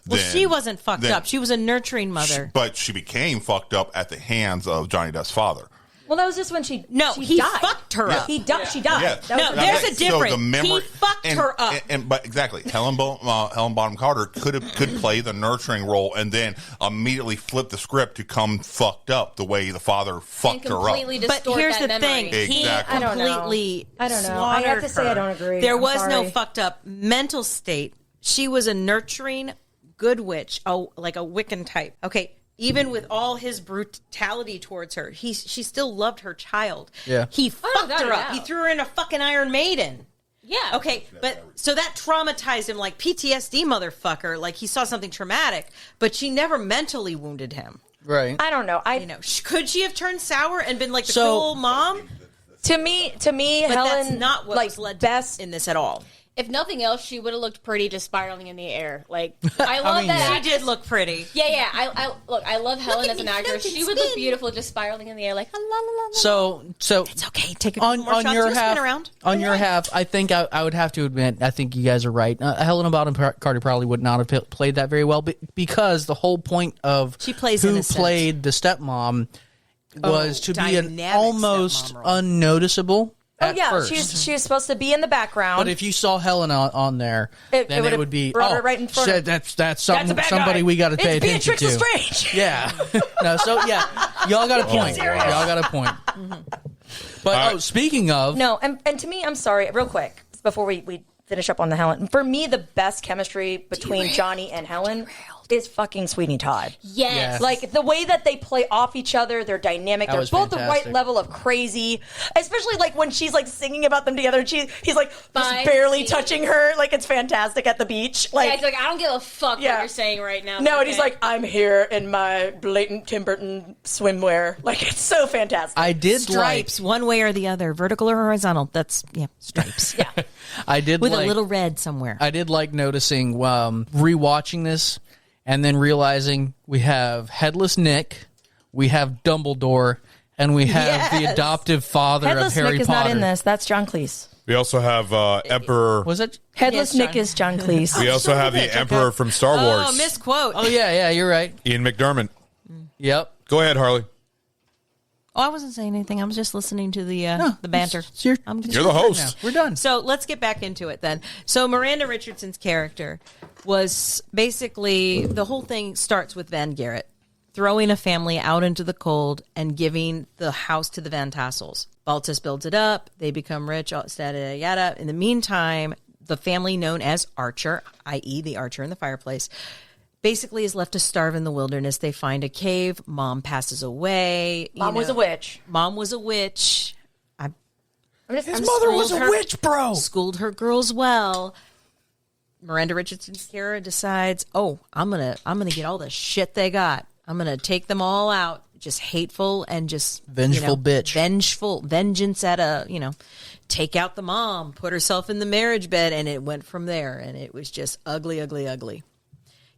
Well, she wasn't fucked up. She was a nurturing mother. But she became fucked up at the hands of Johnny Depp's father. Well, that was just when she he died. fucked her up. He died. She died. Yeah. That was No, the- there's a So difference. the memory, He fucked her up. But exactly, Helen Bonham Carter could play the nurturing role and then immediately flip the script to come fucked up the way the father fucked her up. completely But distort here's that the memory. thing. He Exactly. I don't know. completely I don't know. I slaughtered have to say I her. don't agree. There I'm was no sorry. fucked up mental state. She was a nurturing good witch, like a Wiccan type. Okay. Even with all his brutality towards her, she still loved her child. Yeah. He fucked without her a up. doubt. He threw her in a fucking Iron Maiden. Yeah. Okay, but so that traumatized him like PTSD, motherfucker. Like he saw something traumatic, but she never mentally wounded him. Right. I don't know. Could she have turned sour and been like the So- cruel mom? To me, But Helen, that's not what was led best in this at all. If nothing else, she would have looked pretty just spiraling in the air. Like, I love mean, that. yeah. She actress. did look pretty. Yeah. I love Helen at as an me actress. floating, She would look spin. beautiful just spiraling in the air, like la la la la. So It's okay. Take a on couple more shots. your You'll half, spin around. on your half, I think I would have to admit, I think you guys are right. Helena Bonham Carter probably would not have played that very well, because the whole point of She plays who innocent. played the stepmom was to be an dynamic almost stepmom role. unnoticeable Oh at yeah, first. she was supposed to be in the background. But if you saw Helena on there, It then it would've would be brought her right in front shit, of- that's That's a bad somebody guy. we got to pay It's attention Beatrix to. Lestrange. Yeah, no, so yeah, y'all got a point. Y'all got a point. But speaking of, No, and to me, I'm sorry, real quick, before we finish up on the Helen. For me, the best chemistry between Johnny and Helen is fucking Sweeney Todd. Yes. Like the way that they play off each other, they're dynamic. That They're was both the fantastic. right level of crazy. Especially like when she's like singing about them together. He's like just By barely the sea. touching her. Like it's fantastic at the beach. Yeah, Like he's like, I don't give a fuck Yeah. what you're saying right now. no, and Okay. he's like, I'm here in my blatant Tim Burton swimwear. Like it's so fantastic. I did Stripes, one way or the other, vertical or horizontal. That's stripes. Yeah. I did With like a little red somewhere. I did like noticing rewatching this and then realizing we have Headless Nick, we have Dumbledore, and we have the Yes. adoptive father Headless of Harry Nick is Potter. not in this. That's John Cleese. We also have Emperor. Was it? Headless Yes, Nick is John Cleese. We also have the Emperor from Star Wars. Oh, misquote. Oh yeah, you're right. Ian McDermott. Yep. Go ahead, Harley. Oh, I wasn't saying anything. I was just listening to the banter. You're the host. We're done. So let's get back into it then. So Miranda Richardson's character was basically, the whole thing starts with Van Garrett throwing a family out into the cold and giving the house to the Van Tassels. Baltus builds it up. They become rich, yada, yada. In the meantime, the family known as Archer, i.e. the Archer in the fireplace, basically is left to starve in the wilderness. They find a cave. Mom passes away. Mom was a witch. Mom was a witch. His mother was a witch, bro. Schooled her girls well. Miranda Richardson's Kara decides, I'm gonna get all the shit they got. I'm gonna take them all out. Just hateful and just Vengeful bitch. Vengeful vengeance at take out the mom, put herself in the marriage bed, and it went from there. And it was just ugly, ugly, ugly.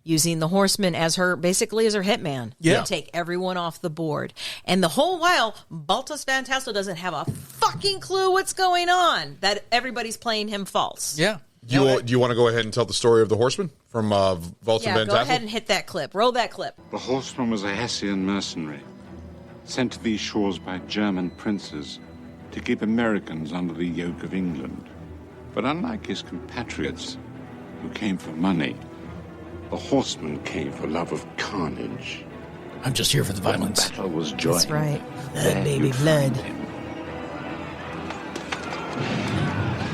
Using the Horseman as her hitman. Yeah. To take everyone off the board. And the whole while, Baltus Van Tassel doesn't have a fucking clue what's going on. That everybody's playing him false. Yeah. Do you want to go ahead and tell the story of the Horseman from Vulture Yeah, Van go Tassel? ahead and hit that clip. Roll that clip. The Horseman was a Hessian mercenary, sent to these shores by German princes to keep Americans under the yoke of England. But unlike his compatriots, who came for money, the Horseman came for love of carnage. I'm just here for the violence. When battle was joined. That's right. There Baby you'd blood. find him.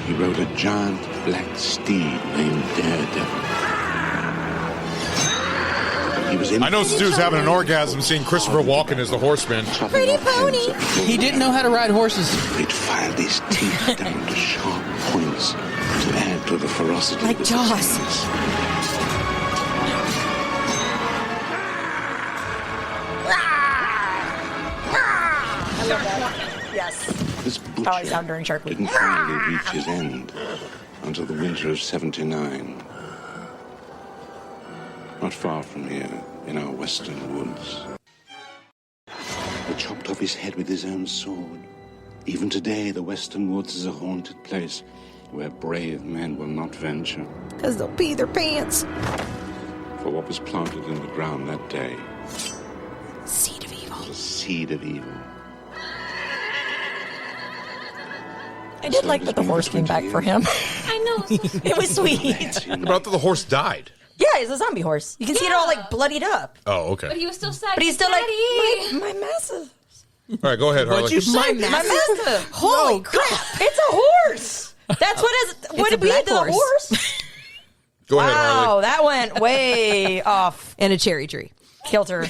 He rode a giant black steed named Daredevil. He was I know Stu's having an orgasm seeing Christopher Walken as the Horseman. Pretty pony. He didn't know how to ride horses. He'd filed his teeth down to sharp points to add to the ferocity Like of his Jaws. assailants. I love that. Yes. This How I butcher sound during Shark Week. didn't finally reach his end until the winter of '79. Not far from here, in our western woods. He chopped off his head with his own sword. Even today, the western woods is a haunted place where brave men will not venture. Because they'll pee their pants. For what was planted in the ground that day Seed of evil. was a seed of evil. I did like that the horse came back for him. I know. It was sweet. But I thought the horse died. Yeah, he's a zombie horse. You can see it all like bloodied up. Oh, okay. But he was still sad. But he's still Daddy. like, my massive. All right, go ahead, Harley. What'd you say? My massive. Holy crap. It's a horse. That's what did we black do to the horse? Go ahead, Harley. Wow, that went way off And a cherry tree. kilter.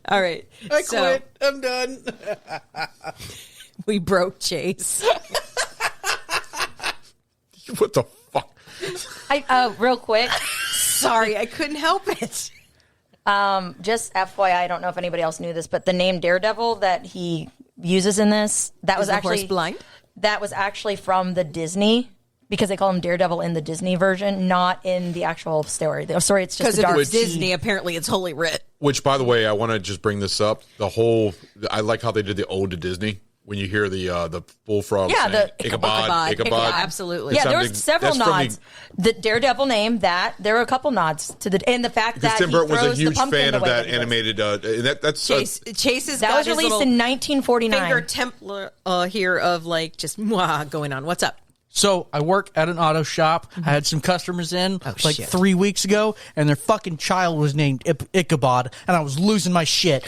All right. I quit. I'm done. We broke Chase. What the fuck? Real quick, Sorry, I couldn't help it. just FYI, I don't know if anybody else knew this, but the name Daredevil that he uses in this, that was the actually horse blind? That was actually from the Disney, because they call him Daredevil in the Disney version, not in the actual story. The story, it's just Because a if dark it's Disney, apparently it's Holy Writ. Which, by the way, I want to just bring this up. I like how they did the ode to Disney. When you hear the bullfrog Yeah, saying, the Ichabod. Absolutely. Yeah, there It's was several that's from nods. The Daredevil name, that there were a couple nods to the, and the fact Because that Tim he Burton was a throws the huge pumpkin fan the of way that he does. animated. That's Chase's That got was his released little in 1949. finger template here of like just mwah going on. What's up? So I work at an auto shop. I had some customers in like shit. 3 weeks ago, and their fucking child was named Ichabod, and I was losing my shit.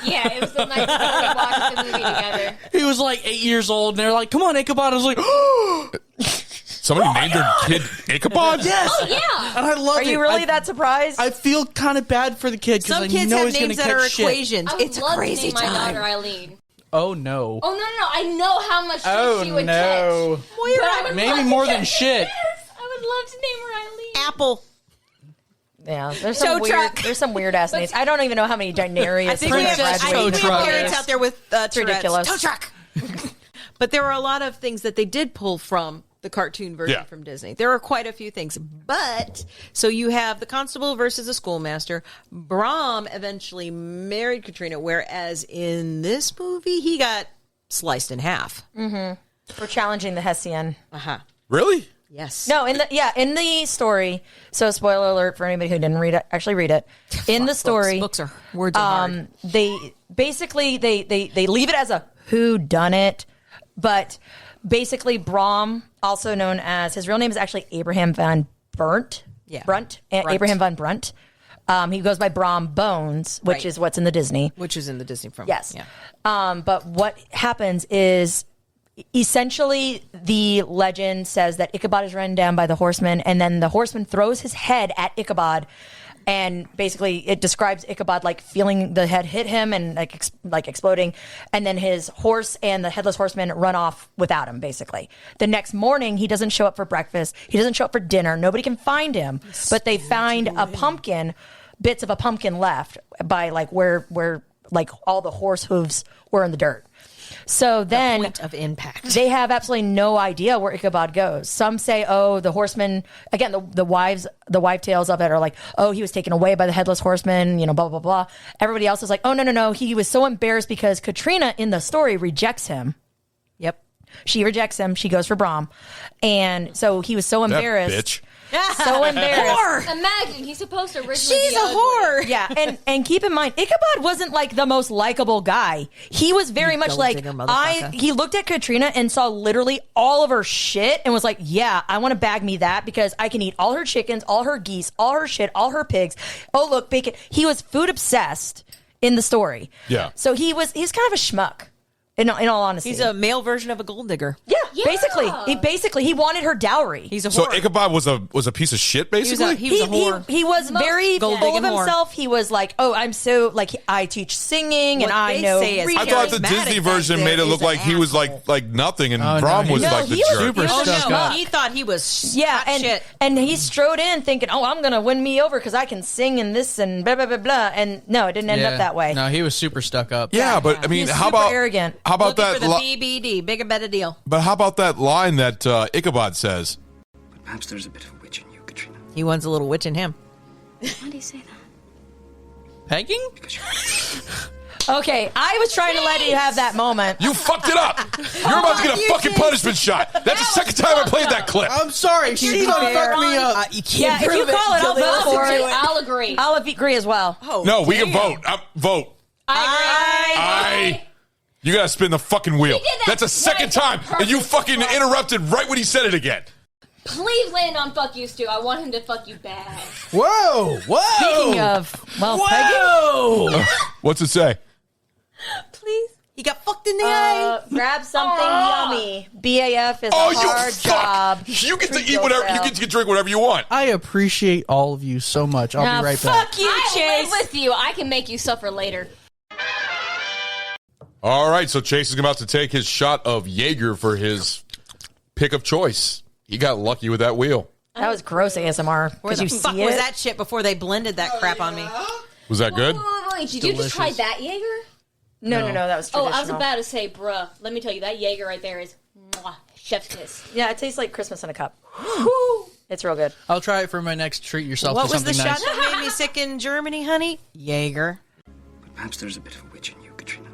Yeah, it was the night before we watched the movie together. He was like 8 years old, and they're like, "Come on, Ichabod!" I was like, "Oh, somebody named their kid Ichabod." yes!" Oh, yeah. And I love it. Are you really that surprised? I feel kind of bad for the kid because Some I kids know have he's going to names that are catch shit. equations. I would It's love crazy to name my time. daughter Eileen. Oh no! Oh, no. I know how much shit Oh she would no! catch. But I would Maybe love more to than catch- shit. Yes, I would love to name her Eileen. Apple. Yeah, there's Tow some weird. truck. There's some weird ass names. I don't even know how many Daenerys. I think we have, graduated tow we have truck. parents out there with Tourette's. ridiculous. Tow truck. But there are a lot of things that they did pull from the cartoon version Yeah. from Disney. There are quite a few things. But, so you have the constable versus the schoolmaster. Brom eventually married Katrina, whereas in this movie, he got sliced in half. for challenging the Hessian. Uh-huh. Really? Yes. No, in the story. So, spoiler alert for anybody who didn't read it. Actually, read it. In the story, Books are words are hard. they basically they leave it as a who done it, but basically Brom, also known as, his real name is actually Abraham van Brunt. Yeah. Brunt. Brunt. Abraham van Brunt. He goes by Brom Bones, which Right. is what's in the Disney. Which is in the Disney film. Yes. Yeah. But what happens is essentially, the legend says that Ichabod is run down by the horseman, and then the horseman throws his head at Ichabod, and basically it describes Ichabod like feeling the head hit him and like exploding, and then his horse and the headless horseman run off without him. Basically, the next morning he doesn't show up for breakfast, he doesn't show up for dinner. Nobody can find him, but they find a pumpkin, bits of a pumpkin left by like where like all the horse hooves were in the dirt. So then, point of impact. They have absolutely no idea where Ichabod goes. Some say, oh, the horseman, again, the wife tales of it are like, oh, he was taken away by the headless horseman, you know, blah, blah, blah. Everybody else is like, oh, no. He was so embarrassed because Katrina in the story rejects him. Yep. She rejects him. She goes for Brom. And so he was so embarrassed. That bitch. So embarrassed. Imagine, he's supposed to originally She's be a ugly. whore. Yeah, and keep in mind, Ichabod wasn't like the most likable guy. He was very much like, he looked at Katrina and saw literally all of her shit and was like, yeah, I want to bag me that because I can eat all her chickens, all her geese, all her shit, all her pigs. Oh, look, bacon. He was food obsessed in the story. Yeah. So he's kind of a schmuck. In all honesty, He's a male version of a gold digger. Yeah. Basically, he wanted her dowry. He's a whore. So Ichabod was a piece of shit, basically. He was a whore. He was very gold full of digging whore. himself. He was like, oh, I'm so like I teach singing and I know. I thought the Disney version made it look like he was like nothing, and Brom was like the jerk. He thought he was and shit. And he strode in thinking, oh, I'm gonna win me over because I can sing and this and blah blah blah blah. And no, it didn't end up that way. No, he was super stuck up. Yeah, but I mean, He's how super about arrogant? How about Looking that? for the BBD, bigger, better deal. But how about that line that Ichabod says? But perhaps there's a bit of a witch in you, Katrina. He wants a little witch in him. Why do you say that? Pegging? Okay, I was trying to let you have that moment. You fucked it up. You're about to get a fucking punishment shot. That's the second time I played that clip. I'm sorry. She's gonna fuck me up. Yeah, if you call it, I'll vote for it. I'll agree. I'll agree as well. No, we can vote. Vote. I You gotta spin the fucking wheel. He did that That's the second time, and you fucking interrupted right when he said it again. Please land on fuck you, Stu. I want him to fuck you bad. Whoa! Speaking of, Whoa! What's it say? Please. He got fucked in the eye. Grab something yummy. BAF is a hard job. You get to eat whatever. You get to drink whatever you want. I appreciate all of you so much. I'll be right back. Fuck you, I Chase. live with you. I can make you suffer later. All right, so Chase is about to take his shot of Jaeger for his pick of choice. He got lucky with that wheel. That was gross ASMR. Where Did the you fuck see was it? that shit before they blended that crap on me? Was that good? Wait, did you just try that Jaeger? No, that was traditional. Oh, I was about to say, bruh, let me tell you, that Jaeger right there is mwah, chef's kiss. Yeah, it tastes like Christmas in a cup. It's real good. I'll try it for my next treat yourself What to was the something nice. shot that made me sick in Germany, honey? Jaeger. But perhaps there's a bit of a witch in you, Katrina.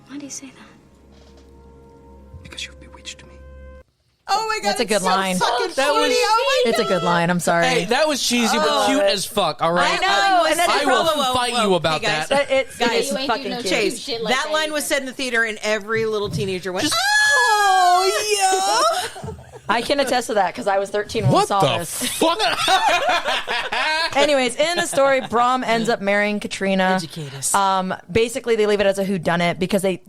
Why do you say that? Because you've bewitched me. Oh my god, That's a good line. Fucking That funny. was- Oh my It's a good line. I'm sorry. Hey, that was cheesy but cute as fuck, all right? I know, and that's I the will problem. fight you about Hey, guys, that. It's Guys, you ain't fucking do no cute. Chase, shit like that that line either. was said in the theater, and every little teenager went, "Oh yeah." I can attest to that because I was 13 when we What saw the this. fuck? Anyways, in the story, Brom ends up marrying Katrina. Educate us. Basically, they leave it as a whodunit because they,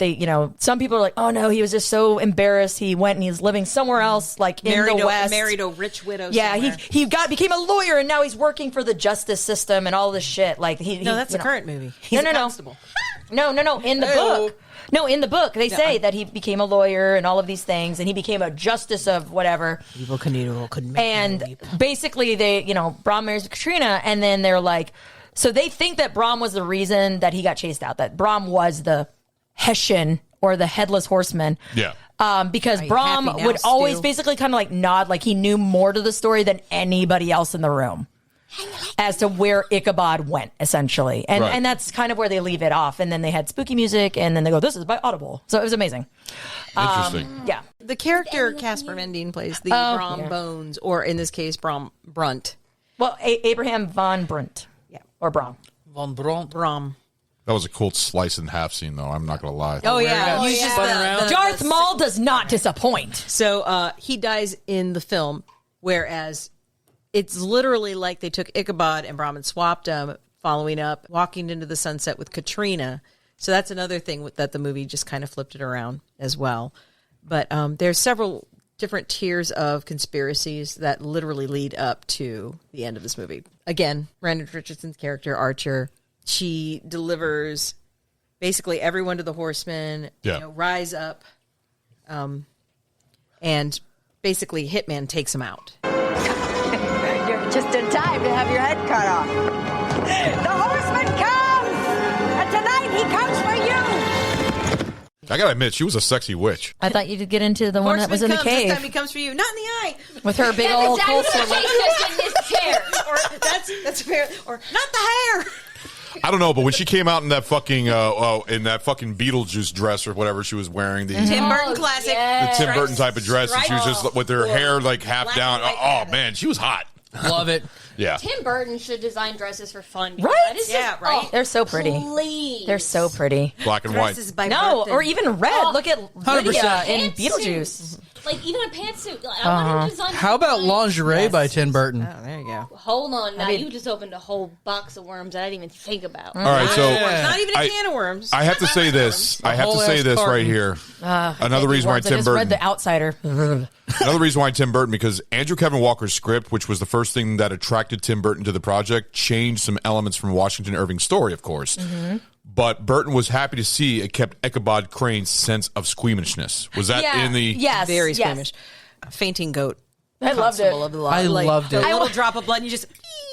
some people are like, oh no, he was just so embarrassed. He went and he's living somewhere else, like in the West. Married a rich widow. Yeah, somewhere. he became a lawyer and now he's working for the justice system and all this shit. Like No, that's a current movie. He's a constable. No. In the book. No, in the book, they say that he became a lawyer and all of these things, and he became a justice of whatever. Evil Knievel couldn't make And basically, Brom marries Katrina, and then they're like, so they think that Brom was the reason that he got chased out, that Brom was the Hessian or the headless horseman. Yeah. Because Are you Brom happy now, would always Stu? basically kind of like nod, like he knew more to the story than anybody else in the room as to where Ichabod went, essentially. And Right. and that's kind of where they leave it off. And then they had spooky music, and then they go, this is by Audible. So it was amazing. Interesting. Yeah. The character Casper Van Dien plays, the Oh, Brom yeah. Bones, or in this case, Brom Brunt. Well, Abraham von Brunt. Yeah. Or Brom. Von Braun. Brom. That was a cool slice in half scene, though. I'm not going to lie. Oh, yeah. got You just spun around. Darth Maul does not disappoint. So he dies in the film, whereas it's literally like they took Ichabod and Brom and swapped them, following up, walking into the sunset with Katrina, So that's another thing that the movie just kind of flipped it around as well. But there's several different tiers of conspiracies that literally lead up to the end of this movie. Again, Brandon Richardson's character, Archer, she delivers basically everyone to the Horsemen, rise up, and basically Hitman takes them out. You're just in time to have your head cut off. The Horseman comes! And tonight he comes for you! I gotta admit, she was a sexy witch. I thought you'd get into the one that was in the This cave time he comes for you, not in the eye. with her big old That's coleslaw. exactly what Chase just in his chair. Or that's fair. Or not the hair. I don't know, but when she came out in that fucking Beetlejuice dress or whatever she was wearing, the Tim Burton classic. the Tim Burton type of dress, and she was just with her hair like half Black down. and white Oh man, she was hot. Love it. Yeah. Tim Burton should design dresses for fun. because Right? that is Yeah, just- right. oh, They're so pretty. Please. They're so pretty. Black and white. Dresses by No, Burton. or even red. Look at 100%. Lydia in Pantsuit. Beetlejuice. Like, even a pantsuit. Like, I want to design How about lingerie by Tim Burton? Oh, there you go. Hold on. Now, I mean- you just opened a whole box of worms that I didn't even think about. All right, so Not even a can of worms. I have to say this. I have to whole say ass this carton. right here. Another Maybe reason why worms. I Tim just read Burton. The Outsider. Another reason why Tim Burton, because Andrew Kevin Walker's script, which was the first thing that attracted Tim Burton to the project, changed some elements from Washington Irving's story, of course. But Burton was happy to see it kept Ichabod Crane's sense of squeamishness. Was that Yeah. in the... Yes. Very yes. squeamish. Fainting goat. I loved it. Constable of the law. I loved it. A little drop of blood, and you just.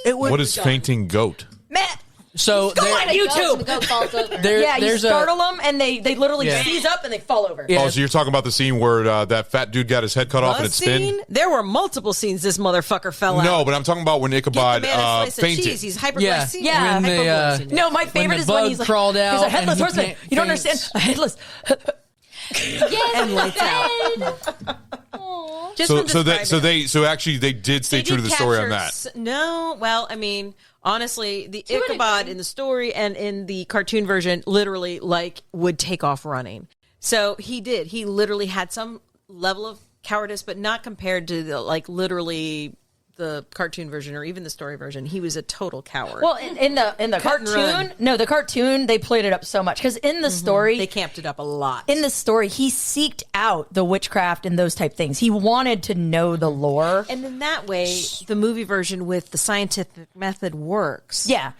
What is fainting goat? Matt, So go on YouTube. The goat falls over. Yeah, you there's startle them, and they literally Yeah. seize up and they fall over. Yeah. Oh, so you're talking about the scene where that fat dude got his head cut off and A it spun? scene? There were multiple scenes this motherfucker fell out. No, but I'm talking about when Get the Ichabod man a slice of fainted. cheese. He's hyperglycemic. Yeah. When the, Hypoglycemia. No, my when favorite the is when bug he's like, crawled out he's a headless and he horseman. can't- You don't faints. understand. A headless. Yes, And lights out. Just from describing it. So actually they did stay They true to did the story on capture that. No, well, I mean, honestly, the To an Ichabod degree. in the story and in the cartoon version literally would take off running. So he did. He literally had some level of cowardice, but not compared to the literally the cartoon version or even the story version. He was a total coward. Well, in the Cut and run. cartoon, the cartoon they played it up so much because in the story they camped it up a lot. In the story, he seeked out the witchcraft and those type things. He wanted to know the lore. And in that way, the movie version with the scientific method works. Yeah.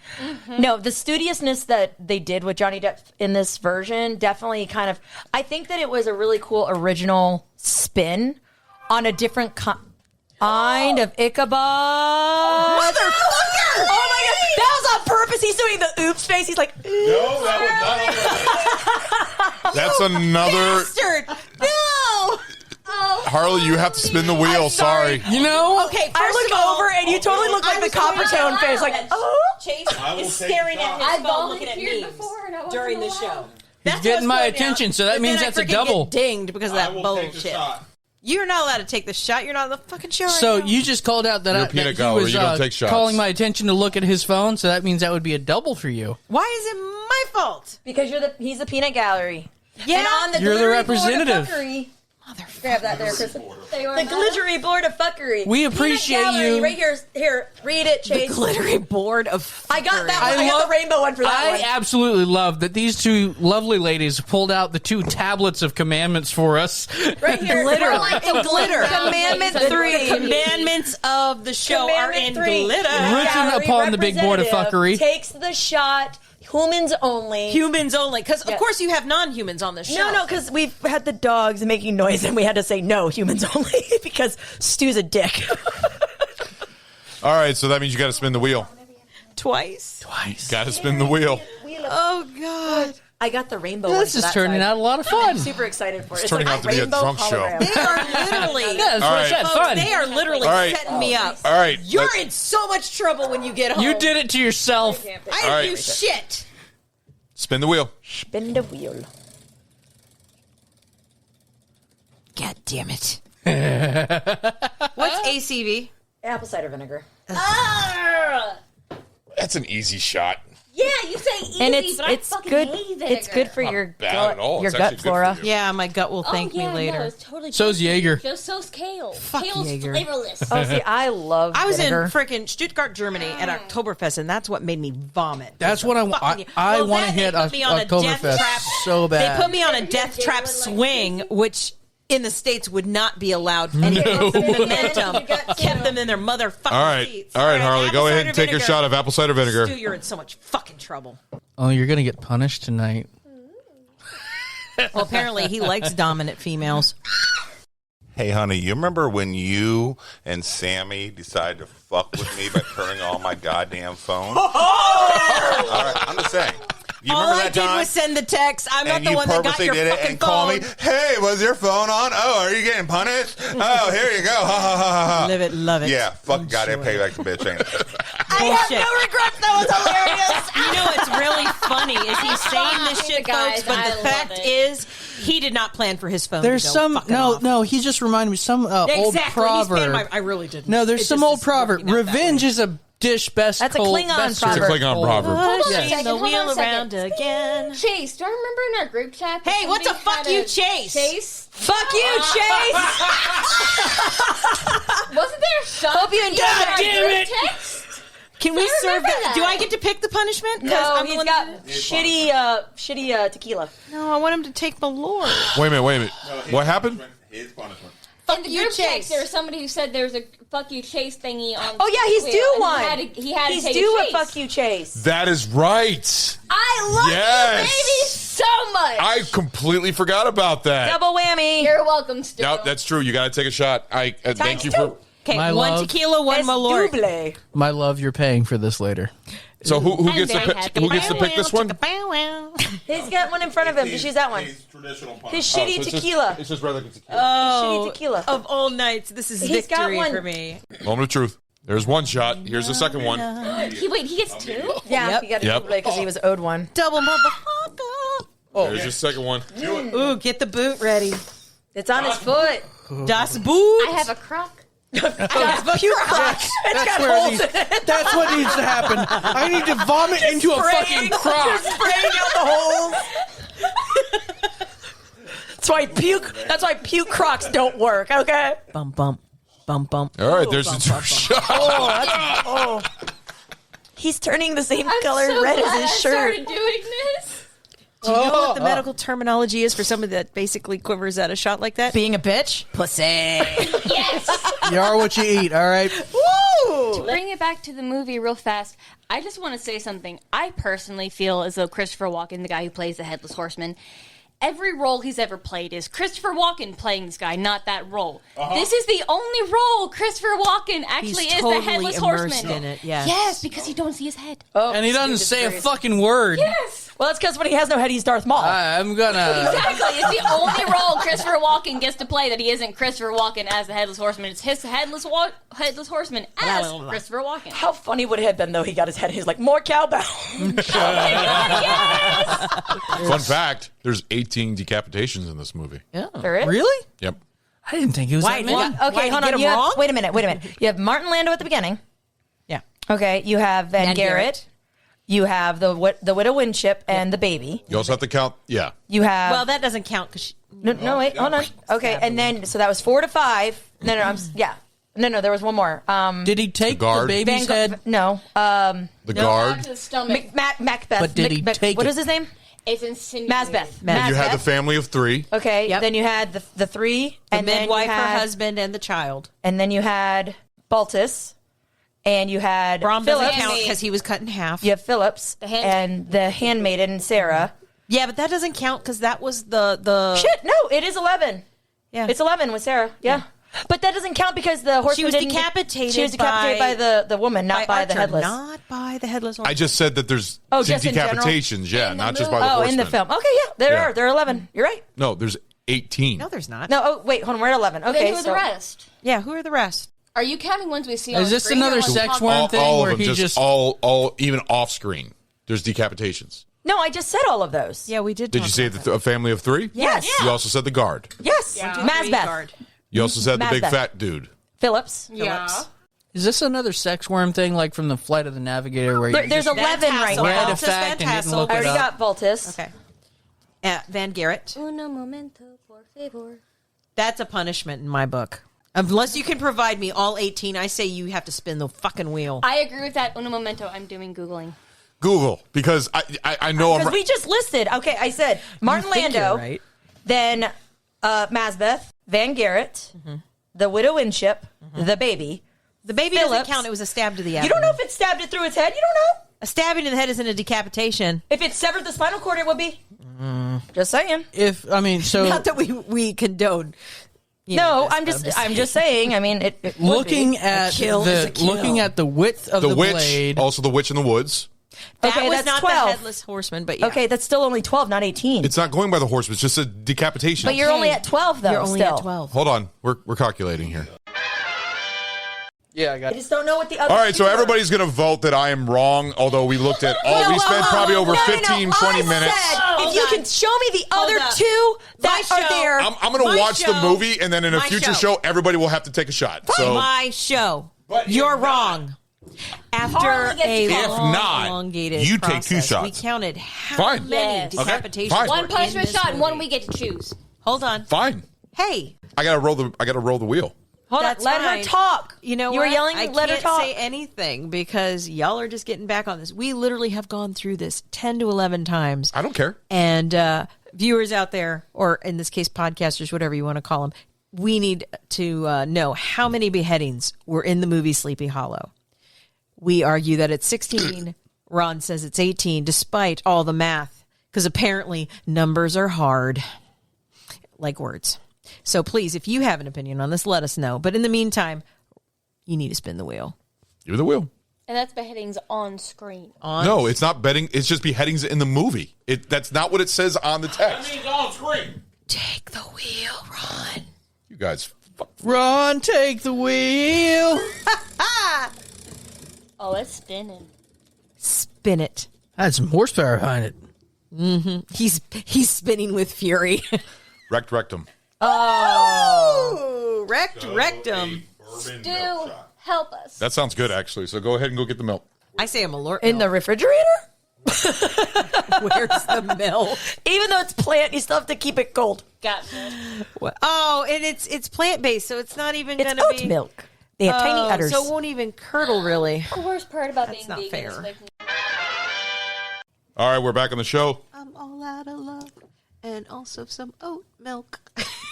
No, the studiousness that they did with Johnny Depp in this version definitely kind of, I think that it was a really cool original spin on a different kind of Ichabod. Motherfucker! Oh my god, that was on purpose. He's doing the oops face. He's like, No, that was not. That's another. Bastard! No! Harley, you have to spin the wheel. Sorry. You know? Okay, I first look of all, over and you totally look like the copper tone face. Like, oh. Chase will is take staring the at shot. his phone looking at volunteered memes before and I wasn't during the allowed. show. He's getting my attention, so that But means then that's a I freaking double. Get dinged because of that bullshit. You're not allowed to take the shot. You're not on the fucking show. So right now. you just called out that, You're a that peanut he gallery. was You don't take shots. calling my attention to look at his phone, so that means that would be a double for you. Why is it my fault? Because he's the peanut gallery. Yeah, And on the You're the glittery board of representative. fuckery- Grab that there, Kristen. They were The not- glittery board of fuckery. We Peanut appreciate gallery, you. right here. Here, read it, Chase. glittery board of. I got that I one. I got love- the rainbow one for that I one. absolutely love that these two lovely ladies pulled out the 2 tablets of commandments for us. Right here. Glitter. We're like the In glitter. Wolf Commandment Families. 3. The commandments of the show are in Commandment 3. glitter. Written Gallery upon the big board of representative fuckery. Takes the shot. Humans only. Humans only. Because, Yeah. of course, you have non-humans on the show. No, because we've had the dogs making noise and we had to say no, humans only, because Stu's a dick. All right, so that means you got to spin the wheel. Twice. Got to spin the wheel. Oh, God. I got the rainbow one. This for is that turning side. out a lot of fun. I'm super excited for it. It's turning like out to be a rainbow drunk show. hologram. They are literally. Yeah, that's All what I right. said. Folks, Fun. they are literally All right. setting me up. All right. You're in so much trouble when you get home. You did it to yourself. I All didn't right. do shit. Spin the wheel. Spin the wheel. God damn it. What's ACV? Apple cider vinegar. Ah! That's an easy shot. Yeah, Yeah, you say easy, And it's but I fucking good. hate It's good for your bad at all. your It's gut actually good for flora. you. Yeah, my gut will thank me later. No, it's totally So's good for you. Jaeger. So's kale. Fuck Kale's Jaeger. flavorless. Oh, see, I love. I was vinegar. in frickin' Stuttgart, Germany at Oktoberfest, and that's what made me vomit. That's what I want. I Well, want to then they hit put me on a death Oktoberfest trap. so bad. They put me on a death trap swing, which in the States would not be allowed. And No. momentum kept them in their motherfucking All right. seats. All right, Harley. Go apple ahead and cider take your vinegar. shot of apple cider vinegar. Stu, you're in so much fucking trouble. Oh, you're gonna get punished tonight. Well, apparently he likes dominant females. Hey, honey, you remember when you and Sammy decided to fuck with me by turning on my goddamn phone? All right, I'm just saying. You All remember I that did time? was send the text. I'm not And the you one that got purposely your did it fucking and call phone. me, hey, was your phone on? Oh, are you getting punished? Oh, here you go. Ha, ha, ha, ha, ha. Live it, love it. Yeah, fucking goddamn payback's a bitch, ain't it? I have no regrets. That was hilarious. You know what's really funny is he's saying this shit, Guys, folks, but I the love fact it. is he did not plan for his phone. There's to go some fucking no, off. no. He just reminded me some old Exactly. He's proverb. paying I really didn't. No, there's It some just old is proverb. working out that Revenge way. is a dish best. That's a cold, Klingon best proverb. It's a Klingon cold. proverb. Hold on a Pushing second. the Hold wheel on a second. around again. Chase, do I remember in our group chat? that Hey, what's a somebody fuck had you, Chase? Chase? Fuck you, Chase. Wasn't there a shot? Hope you in enjoyed our it. group Damn it. text? Can we I serve remember that? that. Do I get to pick the punishment? 'Cause No, I'm the he's one got that- shitty tequila. No, I want him to take my lord. Wait a minute. What happened? His punishment. In the you, group Chase. text, there was somebody who said there was a fuck you Chase thingy on. Oh yeah, he's Twitter, due and one. He had to He's take due a a Chase. fuck you, Chase. That is right. I love Yes. you, baby, so much. I completely forgot about that. Double whammy. You're welcome, Stu. No, that's true. You got to take a shot. I thank you for. Okay, My one love. tequila, one Es Malort. double. My love, you're paying for this later. So who I'm gets to very pick, happy. who gets to pick this one? He's got one in front of him. Just use that one. Traditional punishment. His shitty tequila. It's just regular tequila. Oh, Shitty tequila. of all nights, this is He's got victory one. for me. Moment of truth. There's one shot. Here's the second one. Wait, he gets two? Yeah, Yep. he got a Yep. double because he was owed one. Double motherfucker. There's your second one. Ooh, get the boot ready. It's on his foot. Das Boot. I have a crock. Puke crock. That's what needs to happen. I need to vomit into a fucking crock. Spraying out the holes. That's why puke crocs don't work. Okay. Bump, bump, bump, bump. All right, there's the two shots. He's turning the same I'm color so red glad as his I shirt. started doing this. Do you know what the medical terminology is for somebody that basically quivers at a shot like that? Being a bitch. Pussy. Yes. You are what you eat. All right. To bring it back to the movie real fast, I just want to say something. I personally feel as though Christopher Walken, the guy who plays the Headless Horseman, every role he's ever played is Christopher Walken playing this guy, not that role. This is the only role Christopher Walken actually He's is totally the Headless immersed Horseman. in it, yes. Yes, because you don't see his head. Oh, And he doesn't say a fucking word. Yes. Well, that's because when he has no head, he's Darth Maul. I'm gonna. Exactly. It's the only role Christopher Walken gets to play that he isn't Christopher Walken as the Headless Horseman. It's his Headless Horseman as Christopher Walken. How funny would it have been, though, he got his head, he's like, more cowbell. Fun fact: there's 18 decapitations in this movie. Yeah. There is? Really? Yep. I didn't think it was Why? that many. Okay, hold on. You have, wait a minute. You have Martin Landau at the beginning. Yeah. Okay, you have Van Ned Garrett. Garrett. You have the Widow Winship and the baby. You also have to count. Yeah. You have... Well, that doesn't count because No, wait, hold on. Okay, and then, so that was 4 to 5. No, there was one more. Did he take the baby's head? No. The guard. To the stomach. Macbeth. But did he take What it? is his name? It's insinuating. Masbeth. And you had the family of 3. Okay, Yep. then you had the 3. the and then midwife, you her had, husband, and the child. And then you had Baltus. And you had Brom doesn't Phillips. count because he was cut in half. You have Phillips and the handmaiden, Sarah. Yeah, but that doesn't count because that was the... Shit, no, it is 11. Yeah. It's 11 with Sarah. Yeah. But that doesn't count because the horseman She was didn't- decapitated She was decapitated by the woman, not by the Archer, headless. Not by the headless horseman. I just said that there's just in general? decapitations. Yeah, In the not just by movie. the Oh, horsemen. in the film. Okay, yeah, there are. There are 11. You're right. No, there's 18. No, there's not. No, oh, wait, hold on. We're at 11. Then Okay, who are so the rest? Yeah, who are the rest? Are you counting ones we see on Is this screen or another ones sex talk worm about? thing all where of them, he just just all even off screen. There's decapitations. No, I just said all of those. Yeah, we did. Did you say a family of 3? Yes. You also said the guard. Yes. Masbeth. Masbeth. You also said the big Masbeth. fat dude. Phillips. Yeah. Is this another sex worm thing, like from the Flight of the Navigator? Where There's 11 right now. Read a fact and didn't look I it already up. got Voltis. Okay. Van Garrett. Uno momento, por favor. That's a punishment in my book. Unless you can provide me all 18, I say you have to spin the fucking wheel. I agree with that. Uno momento. I'm doing Googling. Google, because I know I'm Because we just listed. Okay, I said Martin Lando, right. then Mazbeth, Van Garrett, the Widow Winship, the baby. The baby Phillips. doesn't count. It was a stab to the abdomen. You don't know if it stabbed it through its head. You don't know. A stabbing to the head isn't a decapitation. If it severed the spinal cord, it would be. Just saying. Not that we condone. No, I'm just saying. I mean, it would Looking be. at the width of the witch, blade. also the witch in the woods. That Okay, was that's not 12. the headless horseman, but yeah. Okay, that's still only 12, not 18. It's not going by the horseman. It's just a decapitation. But you're only at 12, though. You're only still. at 12. Hold on, we're calculating here. Yeah, I got I just don't know what the other. All right, so two are. everybody's going to vote that I am wrong, although we looked at all. We spent probably over 15, 20 minutes. If you can show me the other two that are there. I'm going to watch the movie, and then in a My future show, everybody will have to take a shot. So My show. You're wrong. After Harley gets a to If long, not, elongated you take two process, shots. We counted how Fine. many Yes. Okay, decapitations. fine. were One in punishment this shot and one movie. we get to choose. Hold on. fine. Hey, I got to roll the wheel. hold That- on. let her fine. talk. You know You were what? yelling, I let her can't talk. say anything because y'all are just getting back on this. We literally have gone through this 10 to 11 times. I don't care. And viewers out there, or in this case, podcasters, whatever you want to call them, we need to know how many beheadings were in the movie Sleepy Hollow. We argue that it's 16. Ron says it's 18, despite all the math, because apparently numbers are hard, like words. So please, if you have an opinion on this, let us know. But in the meantime, you need to spin the wheel. Give me the wheel. And that's beheadings on screen. No, it's not betting. It's just beheadings in the movie. That's not what it says on the text. on screen. Take the wheel, Ron. You guys. Ron, take the wheel. Oh, it's spinning. Spin it. Had some horsepower behind it. Mm-hmm. He's spinning with fury. Wrecked rectum. Oh, wrecked rectum. Stu, help us. That sounds good, actually. So go ahead and go get the milk. I say a Malort In the refrigerator? Where's the milk? Even though it's plant, you still have to keep it cold. Gotcha. Oh, and it's plant based, so it's not even It's going to oat be milk. They have tiny udders. so it won't even curdle really. The worst part about That's being not vegan fair. is making All right, we're back on the show. I'm all out of love, and also some oat milk.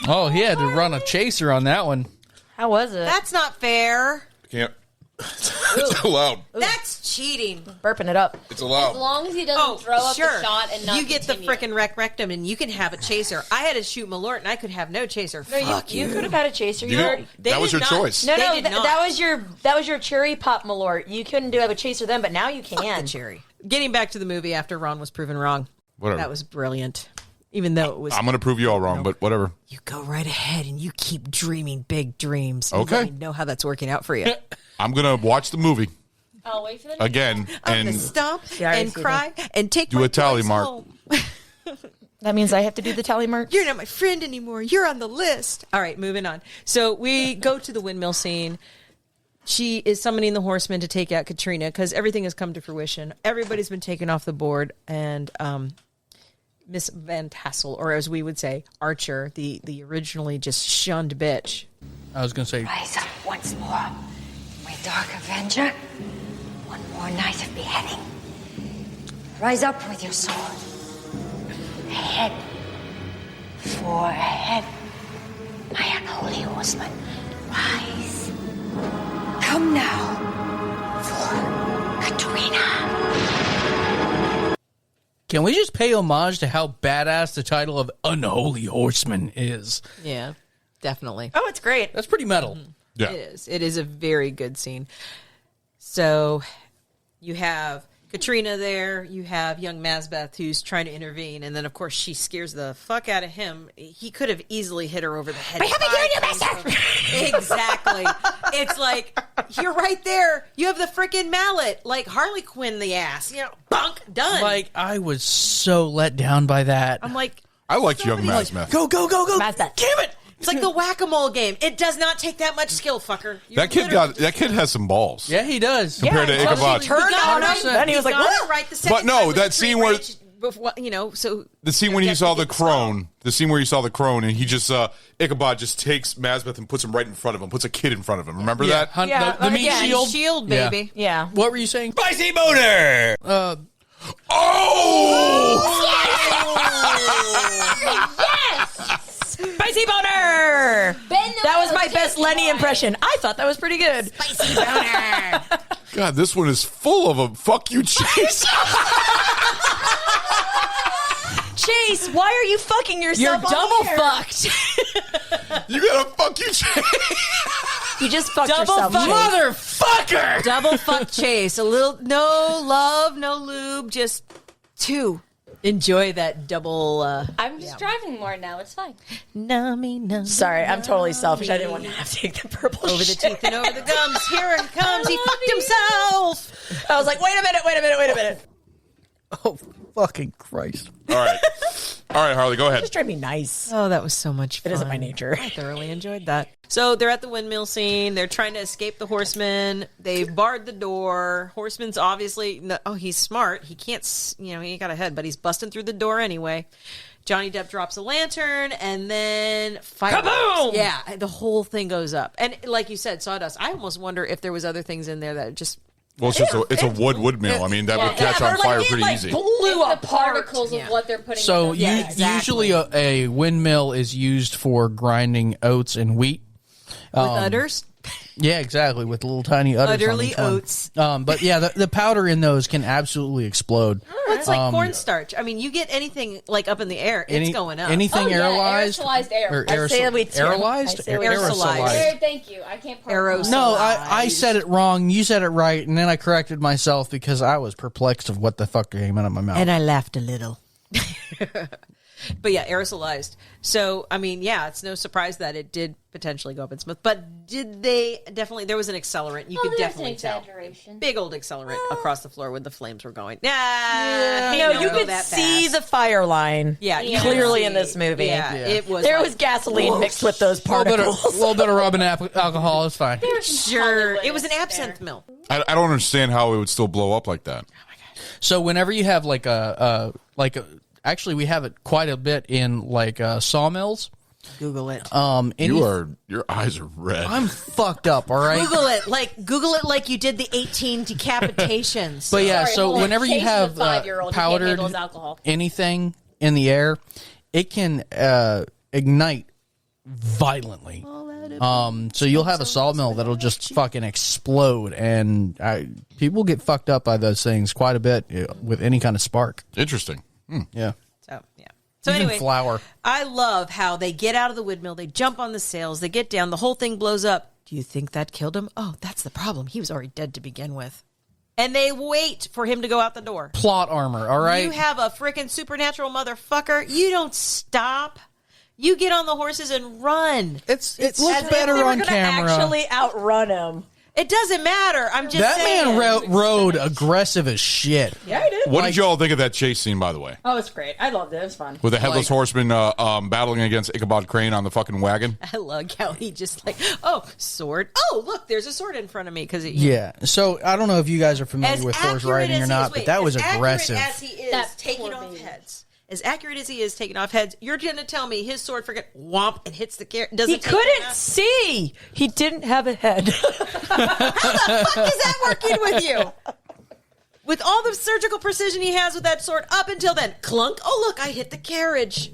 Oh, he had to run a chaser on that one. How was it? That's not fair. Can't. It's allowed. That's cheating. Burping it up. It's as allowed. long as he doesn't throw up the shot and not you get continue. the frickin' wreck rectum, and you can have a chaser. I had to shoot Malort, and I could have no chaser. No, Fuck you could have had a chaser. You already. didn't- that was your choice. No, They no, did not. that was your cherry pop Malort. You couldn't have a chaser then, but now you can. Fuck the cherry. Getting back to the movie after Ron was proven wrong. Whatever. That was brilliant. Even though it was. I'm going to prove you all wrong, but whatever. You go right ahead and you keep dreaming big dreams. Okay. You let me know how that's working out for you. I'm going to watch the movie I'll wait for the again I'm and going to stomp Yeah, I and see cry and take do my a tally toys mark. home. That means I have to do the tally mark. You're not my friend anymore. You're on the list. All right, moving on. So we go to the windmill scene. She is summoning the horsemen to take out Katrina because everything has come to fruition. Everybody's been taken off the board, and Miss Van Tassel, or as we would say, Archer, the originally just shunned bitch. I was going to say, Rise up once more, my dark avenger. One more night of beheading. Rise up with your sword. Ahead. For ahead. My unholy horseman. Rise. Come now. For Katrina. can we just pay homage to how badass the title of Unholy Horseman is? Yeah, definitely. Oh, it's great. That's pretty metal. Yeah. It is. It is a very good scene. So you have Katrina there. You have young Mazbeth who's trying to intervene. And then, of course, she scares the fuck out of him. He could have easily hit her over the head. Exactly. It's like, you're right there. You have the freaking mallet. Like Harley Quinn the ass. You know, bunk, done. Like, I was so let down by that. I'm like, I liked young Mazbeth. Go, go, go, go. Mazbeth. Damn it. It's like the whack-a-mole game. It does not take that much skill, fucker. That kid has some balls. Yeah, he does. Compared to Ichabod. Turned on him, and he was like, "What?" Right, the But no, that scene where so the scene when you saw the crone, and he just Ichabod just takes Mazbeth and puts him right in front of him, puts a kid in front of him. Remember that? The meat shield. Shield, baby. Yeah. What were you saying? Spicy boner. Yes! Spicy boner! That was my best Lenny impression. I thought that was pretty good. Spicy boner! God, this one is full of them. Fuck you, Chase. Chase, why are you fucking yourself? You're double fucked. You gotta fuck you, Chase. You just fucked Double yourself, fuck. Motherfucker! Double fuck Chase. A little, no love, no lube, just two. Enjoy that double. I'm just driving more now. It's fine. Nummy. Sorry, I'm totally selfish. I didn't want to have to take the purple Over the shit. teeth and over the gums. Here it comes. He fucked himself. I was like, wait a minute. Oh, fucking Christ. All right, Harley, go ahead. Just try to be nice. Oh, that was so much fun. It isn't my nature. I thoroughly enjoyed that. So they're at the windmill scene. They're trying to escape the horseman. They've barred the door. Horseman's obviously, he's smart. He can't, he ain't got a head, but he's busting through the door anyway. Johnny Depp drops a lantern, and then Kaboom! Yeah, the whole thing goes up. And like you said, sawdust. I almost wonder if there was other things in there that just... Well, it's a wood mill. I mean, that would catch on fire pretty easy. Blew up the particles of what they're putting. So in usually a windmill is used for grinding oats and wheat. With udders? Yeah, exactly. With little tiny udders. Udderly on each oats. one. But yeah, the powder in those can absolutely explode. It's like cornstarch. I mean, you get anything like up in the air, it's going up. Anything aerosolized? Aerosolized air. Or I say we aerosolized? Aerosolized. Thank you. I can't Aerosolized. No, I said it wrong. You said it right, and then I corrected myself because I was perplexed of what the fuck came out of my mouth. And I laughed a little. But yeah, aerosolized. So, I mean, yeah, it's no surprise that it did potentially go up in smoke. But did they definitely, there was an accelerant. You could definitely tell. Big old accelerant across the floor when the flames were going. You could see the fire line. Yeah, clearly in this movie. Yeah, it was. There was gasoline mixed with those particles. A little bit of rubbing alcohol is fine. Sure. It was an absinthe mill. I don't understand how it would still blow up like that. So whenever you have actually we have it quite a bit in sawmills. Google it. Your eyes are red. I'm fucked up, all right? Google it like you did the 18 decapitations. But yeah, so whenever you have powdered anything in the air, it can ignite violently. So you'll have a sawmill that'll just fucking explode, and people get fucked up by those things quite a bit with any kind of spark. Interesting. Yeah. So even anyway, flour. I love how they get out of the windmill, they jump on the sails, they get down, the whole thing blows up. Do you think that killed him? Oh, that's the problem. He was already dead to begin with. And they wait for him to go out the door. Plot armor, all right? You have a freaking supernatural motherfucker. You don't stop. You get on the horses and run. It looks better on camera. Actually outrun him. It doesn't matter. I'm just that saying. man rode aggressive as shit. Yeah, he did. What did you all think of that chase scene, by the way? Oh, it's great. I loved it. It was fun. With the Headless Horseman battling against Ichabod Crane on the fucking wagon? I love how he just sword. Oh, look, there's a sword in front of me. Because Yeah. So I don't know if you guys are familiar with horse riding or not, but that was aggressive. As he is taking off heads. As accurate as he is taking off heads, you're going to tell me his sword freaking whomp and hits the carrot. He couldn't see. He didn't have a head. How the fuck is that working with you? With all the surgical precision he has with that sword, up until then, clunk. Oh, look, I hit the carriage.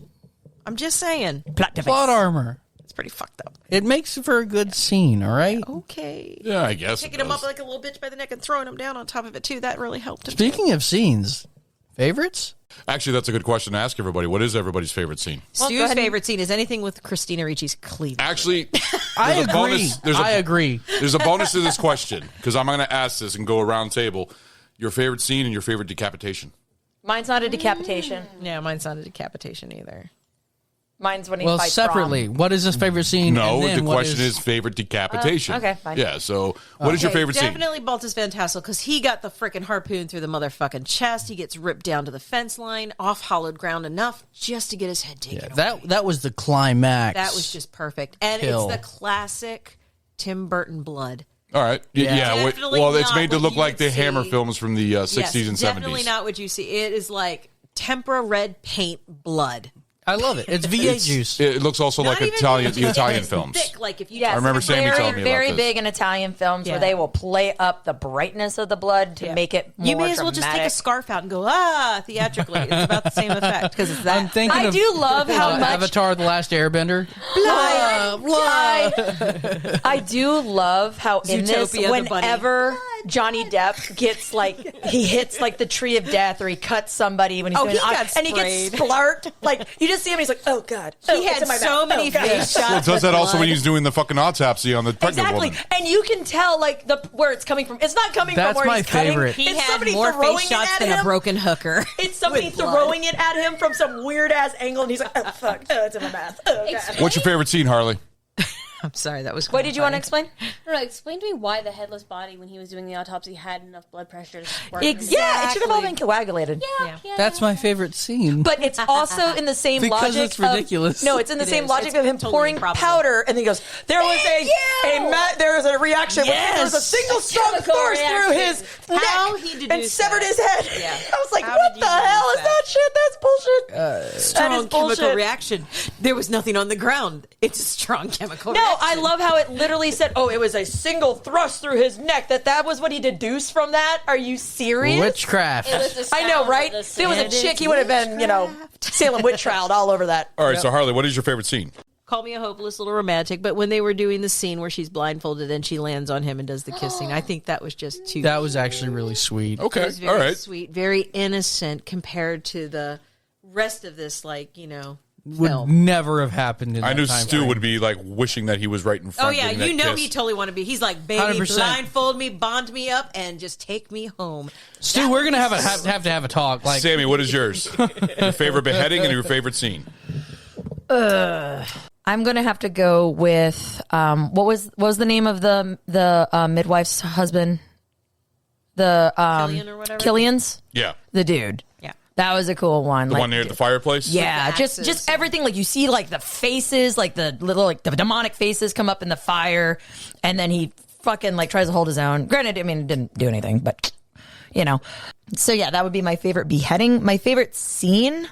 I'm just saying. Plot armor. It's pretty fucked up. It makes for a good scene, all right? Okay. Yeah, I guess. Picking him up like a little bitch by the neck and throwing him down on top of it, too. That really helped him. Speaking of scenes, favorites? Actually, that's a good question to ask everybody. What is everybody's favorite scene? Stu's favorite scene is anything with Christina Ricci's cleavage. Actually, I agree. I agree. There's a bonus to this question because I'm going to ask this and go around table. Your favorite scene and your favorite decapitation. Mine's not a decapitation. Yeah, mine's not a decapitation either. Mine's when he Well, fights separately, Brom. what is his favorite scene? No, and then the what question is favorite decapitation. Okay, fine. Yeah, so what is your favorite scene? Definitely Baltus Van Tassel, because he got the freaking harpoon through the motherfucking chest. He gets ripped down to the fence line, off hollowed ground enough just to get his head taken away. That was the climax. That was just perfect. And Kill. it's the classic Tim Burton blood. All right. Yeah. Definitely Well, it's not made to what look you like would the Hammer see. films from the 60s and 70s. Definitely not what you see. It is like tempera red paint blood. I love it. It's V8 juice. It looks also Not like even Italian V8 juice. Italian It's films. thick, like if you Yes, I remember Sammy very, telling me very about this. big in Italian films where Yeah. they will play up the brightness of the blood to make it more You may as well just take a dramatic. scarf out and go, theatrically. It's about the same effect because it's that. I'm thinking I of do love how much Avatar: The Last Airbender. I do love how in this, Zootopia, the bunny. whenever Johnny Depp gets he hits like the tree of death or he cuts somebody when he's doing he got and he gets sprayed. splurt. Like you just see him, he's like, oh god, He had so many face Well, it shots. does that with also when blood. he's doing the fucking autopsy on the pregnant Exactly, woman. and you can tell like where it's coming from. It's not coming That's from where my he's cutting. favorite. He It's had somebody more throwing face it shots at than him. a broken hooker. It's somebody with blood. throwing it at him from some weird ass angle, and he's like, oh fuck, oh, it's in my mouth. Oh god. What's your favorite scene, Harley? I'm sorry, that was. What did you want to explain? No, explain to me why the headless body, when he was doing the autopsy, had enough blood pressure to squirt. Exactly. Yeah, it should have all been coagulated. Yeah. That's my favorite scene. But it's also in the same Because logic. it's ridiculous. No, it's in the same is. logic It's of him totally pouring improbable. powder, and he goes, "There was there was a reaction. Yes. There was a single strong Chemical force through reaction. his How neck he and deduced severed that. his head." Yeah. I was like, How "What did the you hell is deduce that shit? That's bullshit." Strong that is chemical bullshit. reaction. There was nothing on the ground. It's a strong chemical No, reaction. I love how it literally said, "Oh, it was a single thrust through his neck." That was what he deduced from that. Are you serious? Witchcraft. It was the I know, sound right? of If the it was a sound. chick, he would have been, Salem witch trialed all over that. All right, so Harley, what is your favorite scene? Call me a hopeless little romantic, but when they were doing the scene where she's blindfolded and she lands on him and does the kissing, I think that was just too. That was actually really sweet. It Okay, was very all right. sweet, very innocent compared to the rest of this, Would film. never have happened in I that knew time Stu frame. would be like wishing that he was right in front. Oh yeah, giving you that know kiss. he totally want to be. He's like, baby, 100%. blindfold me, bond me up, and just take me home. Stu, we're gonna have to have a talk. Like, Sammy, what is yours? Your favorite beheading and your favorite scene? I'm gonna have to go with what was the name of the midwife's husband? The Killian or whatever? Killian's Yeah, the dude. Yeah. That was a cool one. the one near the fireplace. Yeah, the just axes. everything. Like you see, like the faces, like the little, like the demonic faces come up in the fire, and then he fucking like tries to hold his own. Granted, I mean, it didn't do anything, but you know. So yeah, that would be my favorite beheading. My favorite scene,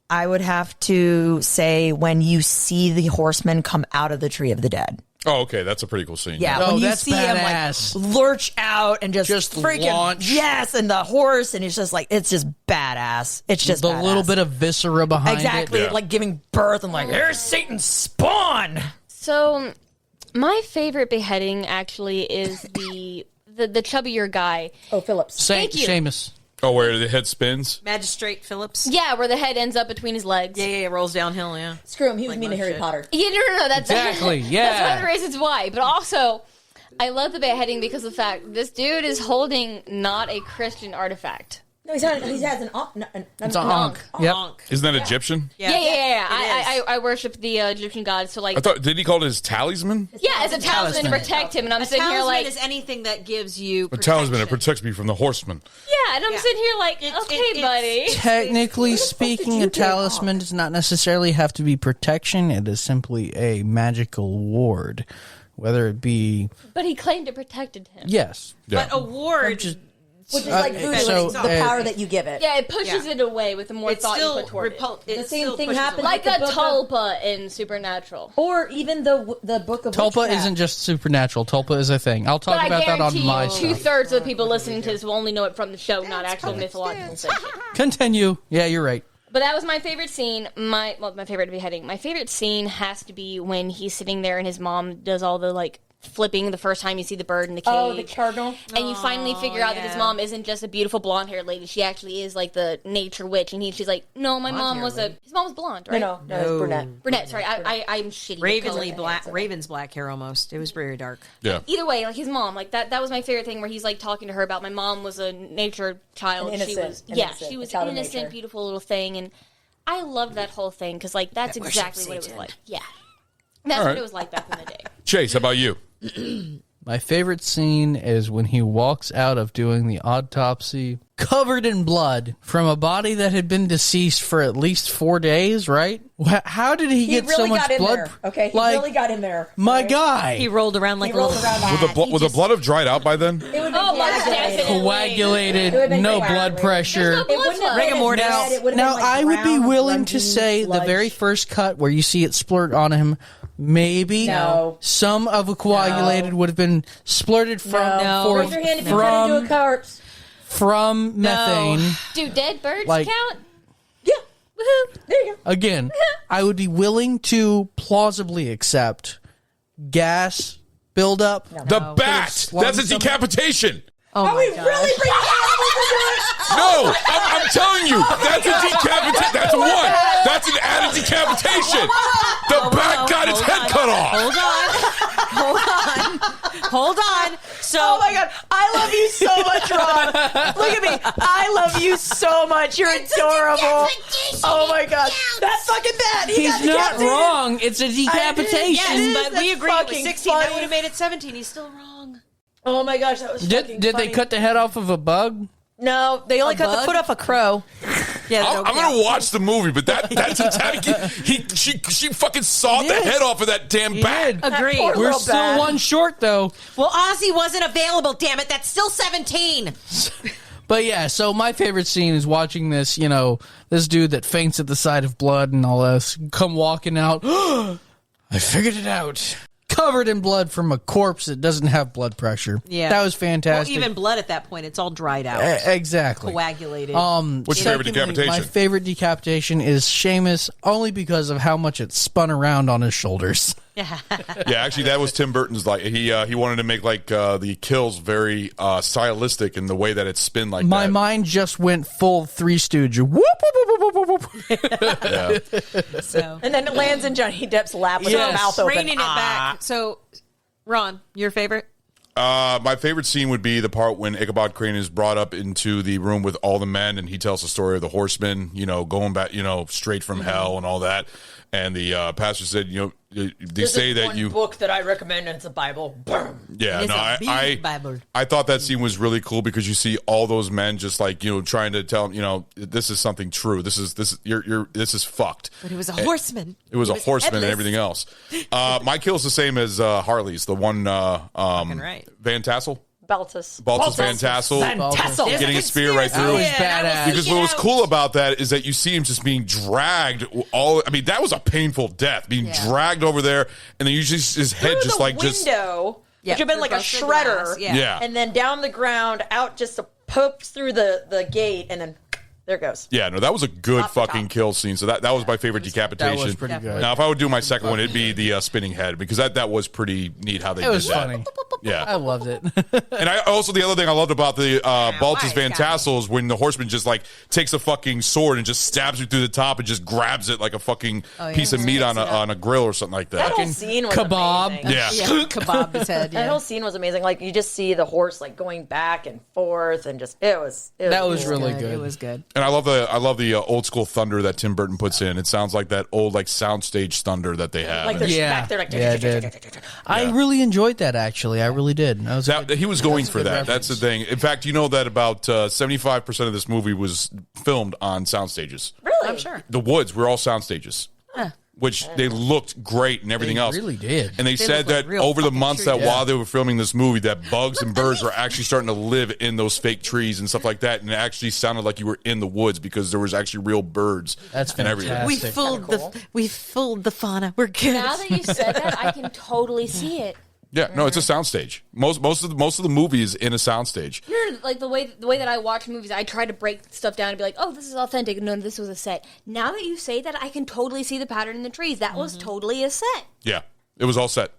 I would have to say when you see the horseman come out of the tree of the dead. Oh, okay, that's a pretty cool scene. Yeah, Oh, when you that's see badass. him like lurch out and just freaking launch. yes, and the horse, and it's just like it's just badass. It's just the badass. little bit of viscera behind exactly it. like giving birth and like here's Satan's spawn. So, my favorite beheading actually is the chubbier guy. Oh, Phillips. Thank you. Seamus. Oh, where the head spins. Magistrate Phillips. Yeah, where the head ends up between his legs. Yeah, rolls downhill. Yeah. Screw him. He was Like mean to most Harry shit. Potter. Yeah, no, that's Exactly, That's yeah. one of the reasons why. But also, I love the beheading because of the fact this dude is holding not a Christian artifact. No, he has an It's an ankh. Yep. Isn't that Egyptian? Yeah. I worship the Egyptian gods, so like, I thought. Did he call it his talisman? yeah, as a talisman to protect him. And I'm sitting here like, is anything that gives you A protection. talisman. It protects me from the horseman. yeah, and I'm sitting here like, okay, buddy. Technically speaking, a talisman does not necessarily have to be protection. It is simply a magical ward, whether it be But he claimed it protected him. yes. But a ward, which is like voodoo, so, the power that you give it. Yeah, it pushes it away with the more it's thought you still put toward it. The same thing happens Like with a the book of- tulpa in Supernatural. or even the book of Tulpa witchcraft. isn't just supernatural. Tulpa is a thing. I'll talk But I about that on guarantee my you, stuff. 2/3 of the people listening to this will only know it from the show, not actual mythological fiction. Continue. Yeah, you're right. But that was my favorite scene. My favorite beheading. My favorite scene has to be when he's sitting there and his mom does all the like flipping the first time you see the bird in the cage. Oh, the cardinal. And you finally figure out that his mom isn't just a beautiful blonde-haired lady. She actually is like the nature witch. And she's like, no, my mom was his mom was blonde, right? No, it's brunette. Brunette. Sorry, I'm shitty. Ravenly black, Raven's black hair almost. It was very dark. Yeah. Either way, like his mom, like that was my favorite thing where he's like talking to her about my mom was a nature child. An innocent, she was a she was child of innocent, nature. beautiful little thing, and I loved that whole thing because, like, that's That exactly worship what it was Satan. like. Yeah. That's All what right. it was like back in the day. Chase, how about you? My favorite scene is when he walks out of doing the autopsy covered in blood from a body that had been deceased for at least 4 days, right? How did he get really so much got in blood? there. Okay, he Like, really got in there. My guy. He rolled around like He rolled a around little... Was the blood have dried out by then? It would Oh, have most definitely. Coagulated, It would've been no coagulated. blood pressure. There's no blood flow. Rigor mortis. Now, I would be willing to say the very first cut where you see it splurt on him, maybe some of a coagulated would have been splurted from Raise your hand if you turn into a corpse. from methane. Do dead birds Like- count? There you go. Again, I would be willing to plausibly accept gas buildup. The bat! That's a decapitation! Oh Are we really bringing No! I'm telling you! That's a decapitation! That's a what? That's an added decapitation! The bat got its head cut off! Hold on. So, Oh my god, I love you so much, Ron. Look at me. I love you so much. You're adorable. Oh my god. That fucking bat. He He's got not decapitated. wrong. It's a decapitation. yes, but we That's agree it was fucking 16. That funny. would have made it 17. He's still wrong. Oh my gosh, that was fucking Did they funny. cut the head off of a bug? No, they only cut the foot off a crow. Yeah, I'm gonna watch the movie, but that's she fucking sawed the head off of that damn bat. Agreed. We're still one short though. Well, Ozzy wasn't available, damn it. That's still 17. But yeah, so my favorite scene is watching this, this dude that faints at the sight of blood and all this come walking out. I figured it out. Covered in blood from a corpse that doesn't have blood pressure. Yeah. That was fantastic. Well, even blood at that point, it's all dried out. Exactly. Coagulated. What's your favorite secondly, decapitation? My favorite decapitation is Seamus, only because of how much it spun around on his shoulders. Yeah, actually, that was Tim Burton's. Like he wanted to make the kills very stylistic in the way that it spin like My that. mind just went full Three Stooge. Whoop, whoop, whoop, whoop, whoop, whoop. Yeah. So, And then it lands in Johnny Depp's lap with Yes. his mouth open. reining it back. So, Ron, your favorite? My favorite scene would be the part when Ichabod Crane is brought up into the room with all the men, and he tells the story of the horsemen, going back, straight from hell and all that. And the pastor said, they say that you. book that I recommend, and it's a Bible. Boom. Yeah, It is no, a big Bible. I thought that scene was really cool because you see all those men just trying to tell him, this is something true. This is fucked. But it was a horseman. It was a horseman and headless. everything else. My kill's the same as Harley's. The one right. Van Tassel. Baltus Van Tassel. Getting a spear right through. That was badass. Because what was cool about that is that you see him just being dragged. That was a painful death, being dragged over there, and then you just his head Through just the like just. window, which would have been like a Across the shredder. glass, Yeah. And then down the ground, out just pokes through the gate, and then there it goes. Yeah, no, that was a good Off the fucking top. kill scene. So that was my favorite decapitation. That was pretty good. Now, if I would do my second one, it'd be the spinning head because that was pretty neat how they It did was that. funny. Yeah. I loved it. And I also, the other thing I loved about the Baltus Van Tassel is when the horseman just takes a fucking sword and just stabs you through the top and just grabs it like a fucking piece of meat on a grill or something like that. That whole scene was Kebab. amazing. Yeah. Kebab his head. That whole scene was amazing. Like you just see the horse going back and forth, and just it was That was cool. really good. It was good. And I love the old school thunder that Tim Burton puts in. It sounds like that old soundstage thunder that they have. Like they're Yeah. back there, like Yeah, it did. I really enjoyed that, actually. I really did. He was going for that. That's the thing. In fact, you know that about 75% of this movie was filmed on sound stages. Really? I'm sure. The woods were all sound stages. Which they looked great and everything They else. really did. And they said looked like that real over the fucking months trees. that while they were filming this movie, that bugs and birds were actually starting to live in those fake trees and stuff like that. And it actually sounded like you were in the woods because there was actually real birds That's and everything. fantastic. We fooled the fauna. We're good. Now that you said that, I can totally see it. Yeah, no, it's a soundstage. Most of the movie is in a soundstage. No, like the way that I watch movies, I try to break stuff down and be like, "Oh, this is authentic." No, this was a set. Now that you say that, I can totally see the pattern in the trees. That was totally a set. Yeah, it was all set.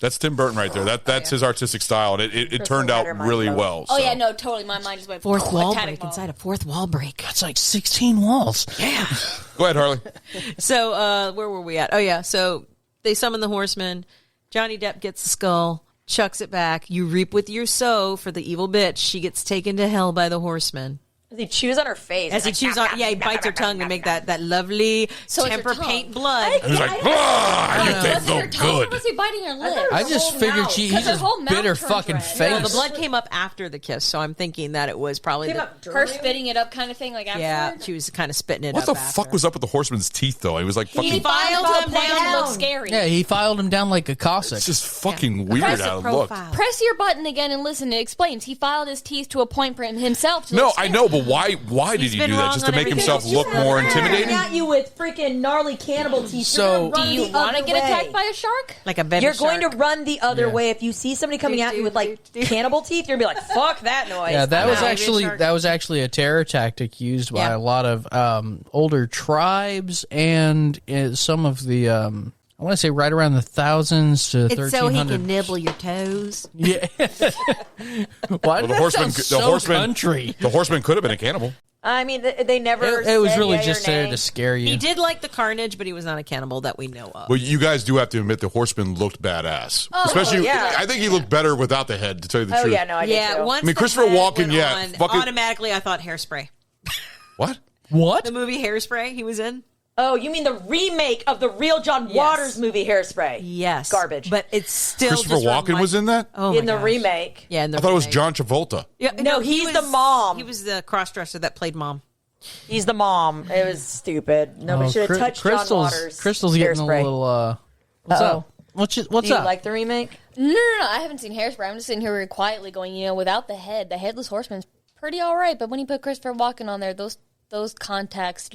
That's Tim Burton right there. That's his artistic style, and it turned out really well. Oh so. yeah, no, totally. My mind just went Fourth wall panic break mode. inside a fourth wall break. That's like 16 walls. Yeah. Go ahead, Harley. So where were we at? Oh yeah. So they summon the horseman. Johnny Depp gets the skull, chucks it back. You reap what you sow for the evil bitch. She gets taken to hell by the horseman. As he chews on her face. As he chews on, he bites her tongue to make that lovely So it's her temper tongue. paint blood. He's like, "Ah, you Was taste it so her tongue or good." was he biting her lip? I just figured he just bit her fucking face. No, the blood came up after the kiss, so I'm thinking that it was probably her spitting it up kind of thing, like yeah, afterward? she was kind of spitting it What up. the fuck was up with the horseman's teeth, though? He was like fucking. He filed him down. Look scary. Yeah, he filed him down like a Cossack. It's just fucking weird how it looked. Press your button again and listen. It explains. He filed his teeth to a point for himself. To No, look I scary. know, but why did he do that? Just to make himself look more intimidating? At you with freaking gnarly cannibal teeth. So- Do you want to get attacked by a shark? Like a baby You're shark. going to run the other Yeah. way if you see somebody coming at you with like cannibal teeth. You're gonna be like, "Fuck that noise." Yeah, that was No. actually a terror tactic used by Yeah. a lot of older tribes and some of the I want to say right around the thousands to 1300. nibble your toes. Yeah. Why Well, did that sound so country? The horseman could have been a cannibal. I mean, they never. It was said really yay or just there nay. to scare you. He did like the carnage, but he was not a cannibal that we know of. Well, you guys do have to admit the horseman looked badass. Oh, Especially, yeah. I think he looked better without the head, to tell you the Oh truth. yeah, no, I did too. once I mean, the Christopher head Walken, went yeah, on, fucking- automatically I thought Hairspray. What? What? The movie Hairspray he was in? Oh, you mean the remake of the real John Waters movie Hairspray? Yes. Garbage. But it's still Christopher just Walken was in that? Oh in my the gosh. remake. Yeah, in the I thought it was remake. John Travolta. Yeah, No, he he's the mom. He was the crossdresser that played mom. He's the mom. It was stupid. Nobody Oh, should have touched John Crystal's, Waters. Crystal's getting Hairspray. a little. What's Uh-oh. up? What's Do up? you like the remake? No. I haven't seen Hairspray. I'm just sitting here quietly going, without the head, the headless horseman's pretty all right. But when you put Christopher Walken on there, those contacts.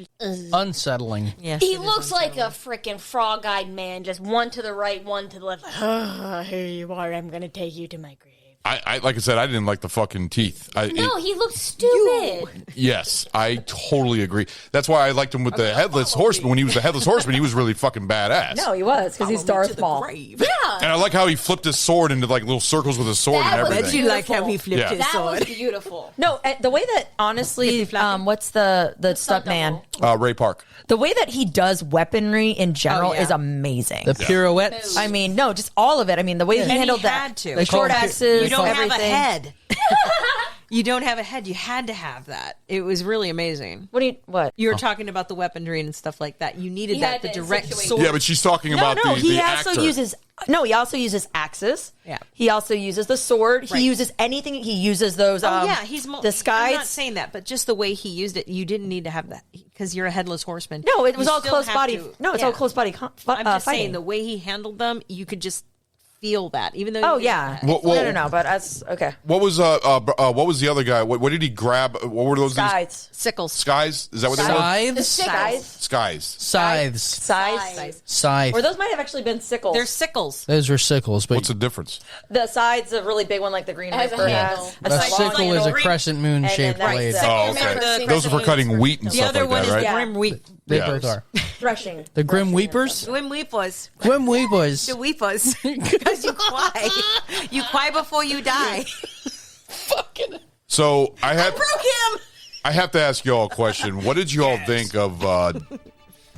Unsettling. Yes, He looks like a freaking frog-eyed man, just one to the right, one to the left. Here you are. I'm going to take you to my grave. I like I said, I didn't like the fucking teeth. No, he looked stupid. Yes, I totally agree. That's why I liked him with the headless horseman. When he was the headless horseman, he was really fucking badass. No, he was because he's Darth Maul. Yeah. And I like how he flipped his sword into like little circles with his sword and That was everything. You like how he flipped Yeah. his That sword. was beautiful. No, the way that honestly, what's the stunt man? Ray Park. The way that he does weaponry in general yeah. is amazing. The pirouettes. I mean, no, just all of it. I mean, the way he And handled he had that, to. the short axes, You don't everything. have a head. You don't have a head. You had to have that. It was really amazing. What? You were talking about the weaponry and stuff like that. You needed He that, had the to direct situate. sword. Yeah, but she's talking about no, he the also actor. uses. No, he also uses axes. Yeah. He also uses the sword. Right. He uses anything. He uses those. Oh yeah, he's the I'm not skies. saying that, but just the way he used it, you didn't need to have that because you're a headless horseman. No, it was You all still close have body. to- No, it's yeah. all close body. I'm just fighting. saying the way he handled them, you could just feel that, even though. Oh you yeah. Well, well- no, but that's okay. What was the other guy? What did he grab? What were those? Skies. Sickles. Skies? Is that what they were? Scythes? Skies. Skies. Scythes. Size. Scythe. Or those might have actually been sickles. They're sickles. Those are sickles, but What's the difference? The side's a really big one, like the Green It has a Reaper handle. has. a side long sickle is a handle. crescent moon And shaped then blade. that's Oh, Remember okay. the Those are for cutting wheat and The stuff other like one that, is right? the Grim Weep. They Yeah. both are. Threshing. The Grim Weepers? Grim Weepers. Grim Weepers. The Weepers. Because you cry. You cry before you die. So I Broke him. have to ask y'all a question. What did y'all think of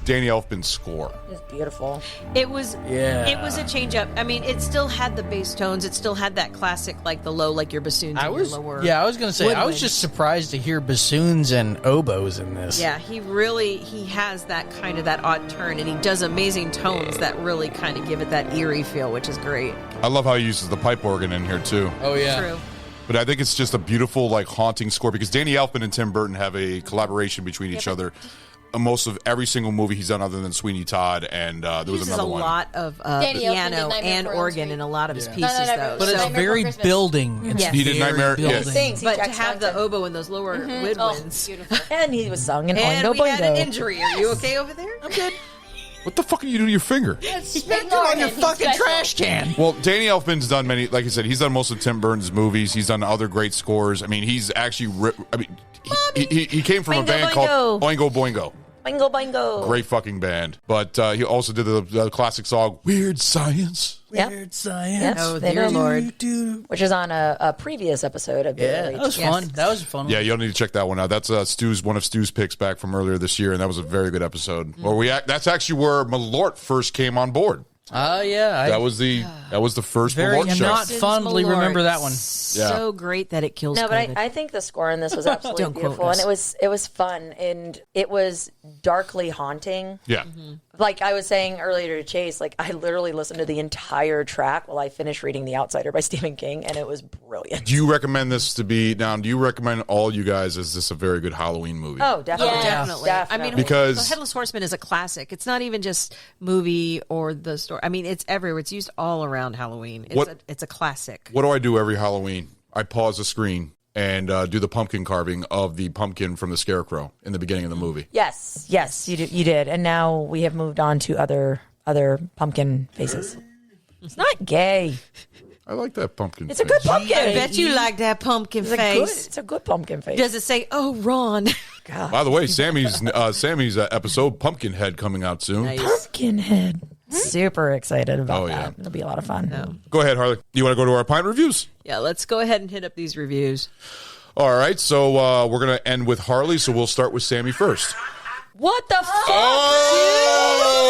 Danny Elfman's score? It's beautiful. It was Yeah. It was a change up. I mean, it still had the bass tones. It still had that classic, like the low, like your bassoons. I and was your lower. I was gonna say I was woodwinds. just surprised to hear bassoons and oboes in this. Yeah, he has that kind of that odd turn, and he does amazing tones that really kind of give it that eerie feel, which is great. I love how he uses the pipe organ in here too. Oh yeah. True. But I think it's just a beautiful, like, haunting score because Danny Elfman and Tim Burton have a collaboration between each other. Most of every single movie he's done, other than Sweeney Todd, and there He was uses another a one. lot of Danny Elfman piano did Nightmare and Before organ Christmas. in a lot of his Yeah. pieces, No, though. But it's So- very building. It's Yes. He did very Nightmare- yeah. building. Sings. He But to jacks have the Mountain. oboe and those lower woodwinds. Beautiful. And he was sung in And Oingo we had an Boingo. injury. Are you okay over there? I'm good. What the fuck are you doing to your finger? on your fucking trash can. Well, Danny Elfman's done many, like I said, he's done most of Tim Burton's movies. He's done other great scores. I mean, he's actually, he came from a Boingo band called Oingo Boingo. Boingo Boingo. Great fucking band. But he also did the classic song, Weird Science. Yep. Weird science. Yes, Oh, they dear know. Lord. Which is on a previous episode of Yeah, Barely that was fun. That was a fun. Yeah, you'll need to check that one out. That's one of Stu's picks back from earlier this year, and that was a very good episode. That's actually where Malort first came on board. Yeah. That was the first Very Malort show. not fondly remember that one. So great that it kills. No, COVID. but I think the score in this was absolutely Don't quote beautiful, us. and it was fun, and it was darkly haunting. Yeah. Like I was saying earlier to Chase, like I literally listened to the entire track while I finished reading The Outsider by Stephen King, and it was brilliant. Do you recommend this to be now? Do you recommend all you guys? Is this a very good Halloween movie? Oh, definitely. Definitely. I mean, Because- The Headless Horseman is a classic. It's not even just movie or the story. I mean, it's everywhere. It's used all around Halloween. It's a classic. What do I do every Halloween? I pause the screen and do the pumpkin carving of the pumpkin from the Scarecrow in the beginning of the movie. Yes, you did, and now we have moved on to other pumpkin faces. It's not gay. I like that pumpkin. It's a good pumpkin. I bet you like that pumpkin face. It's a good pumpkin face. Does it say, "Oh, Ron"? By the way, Sammy's episode Pumpkinhead coming out soon. Pumpkinhead. Super excited about that. It'll be a lot of fun. Go ahead, Harley. You want to go to our pint reviews? Yeah, let's go ahead and hit up these reviews. All right, so we're going to end with Harley, so we'll start with Sammy first. What the fuck?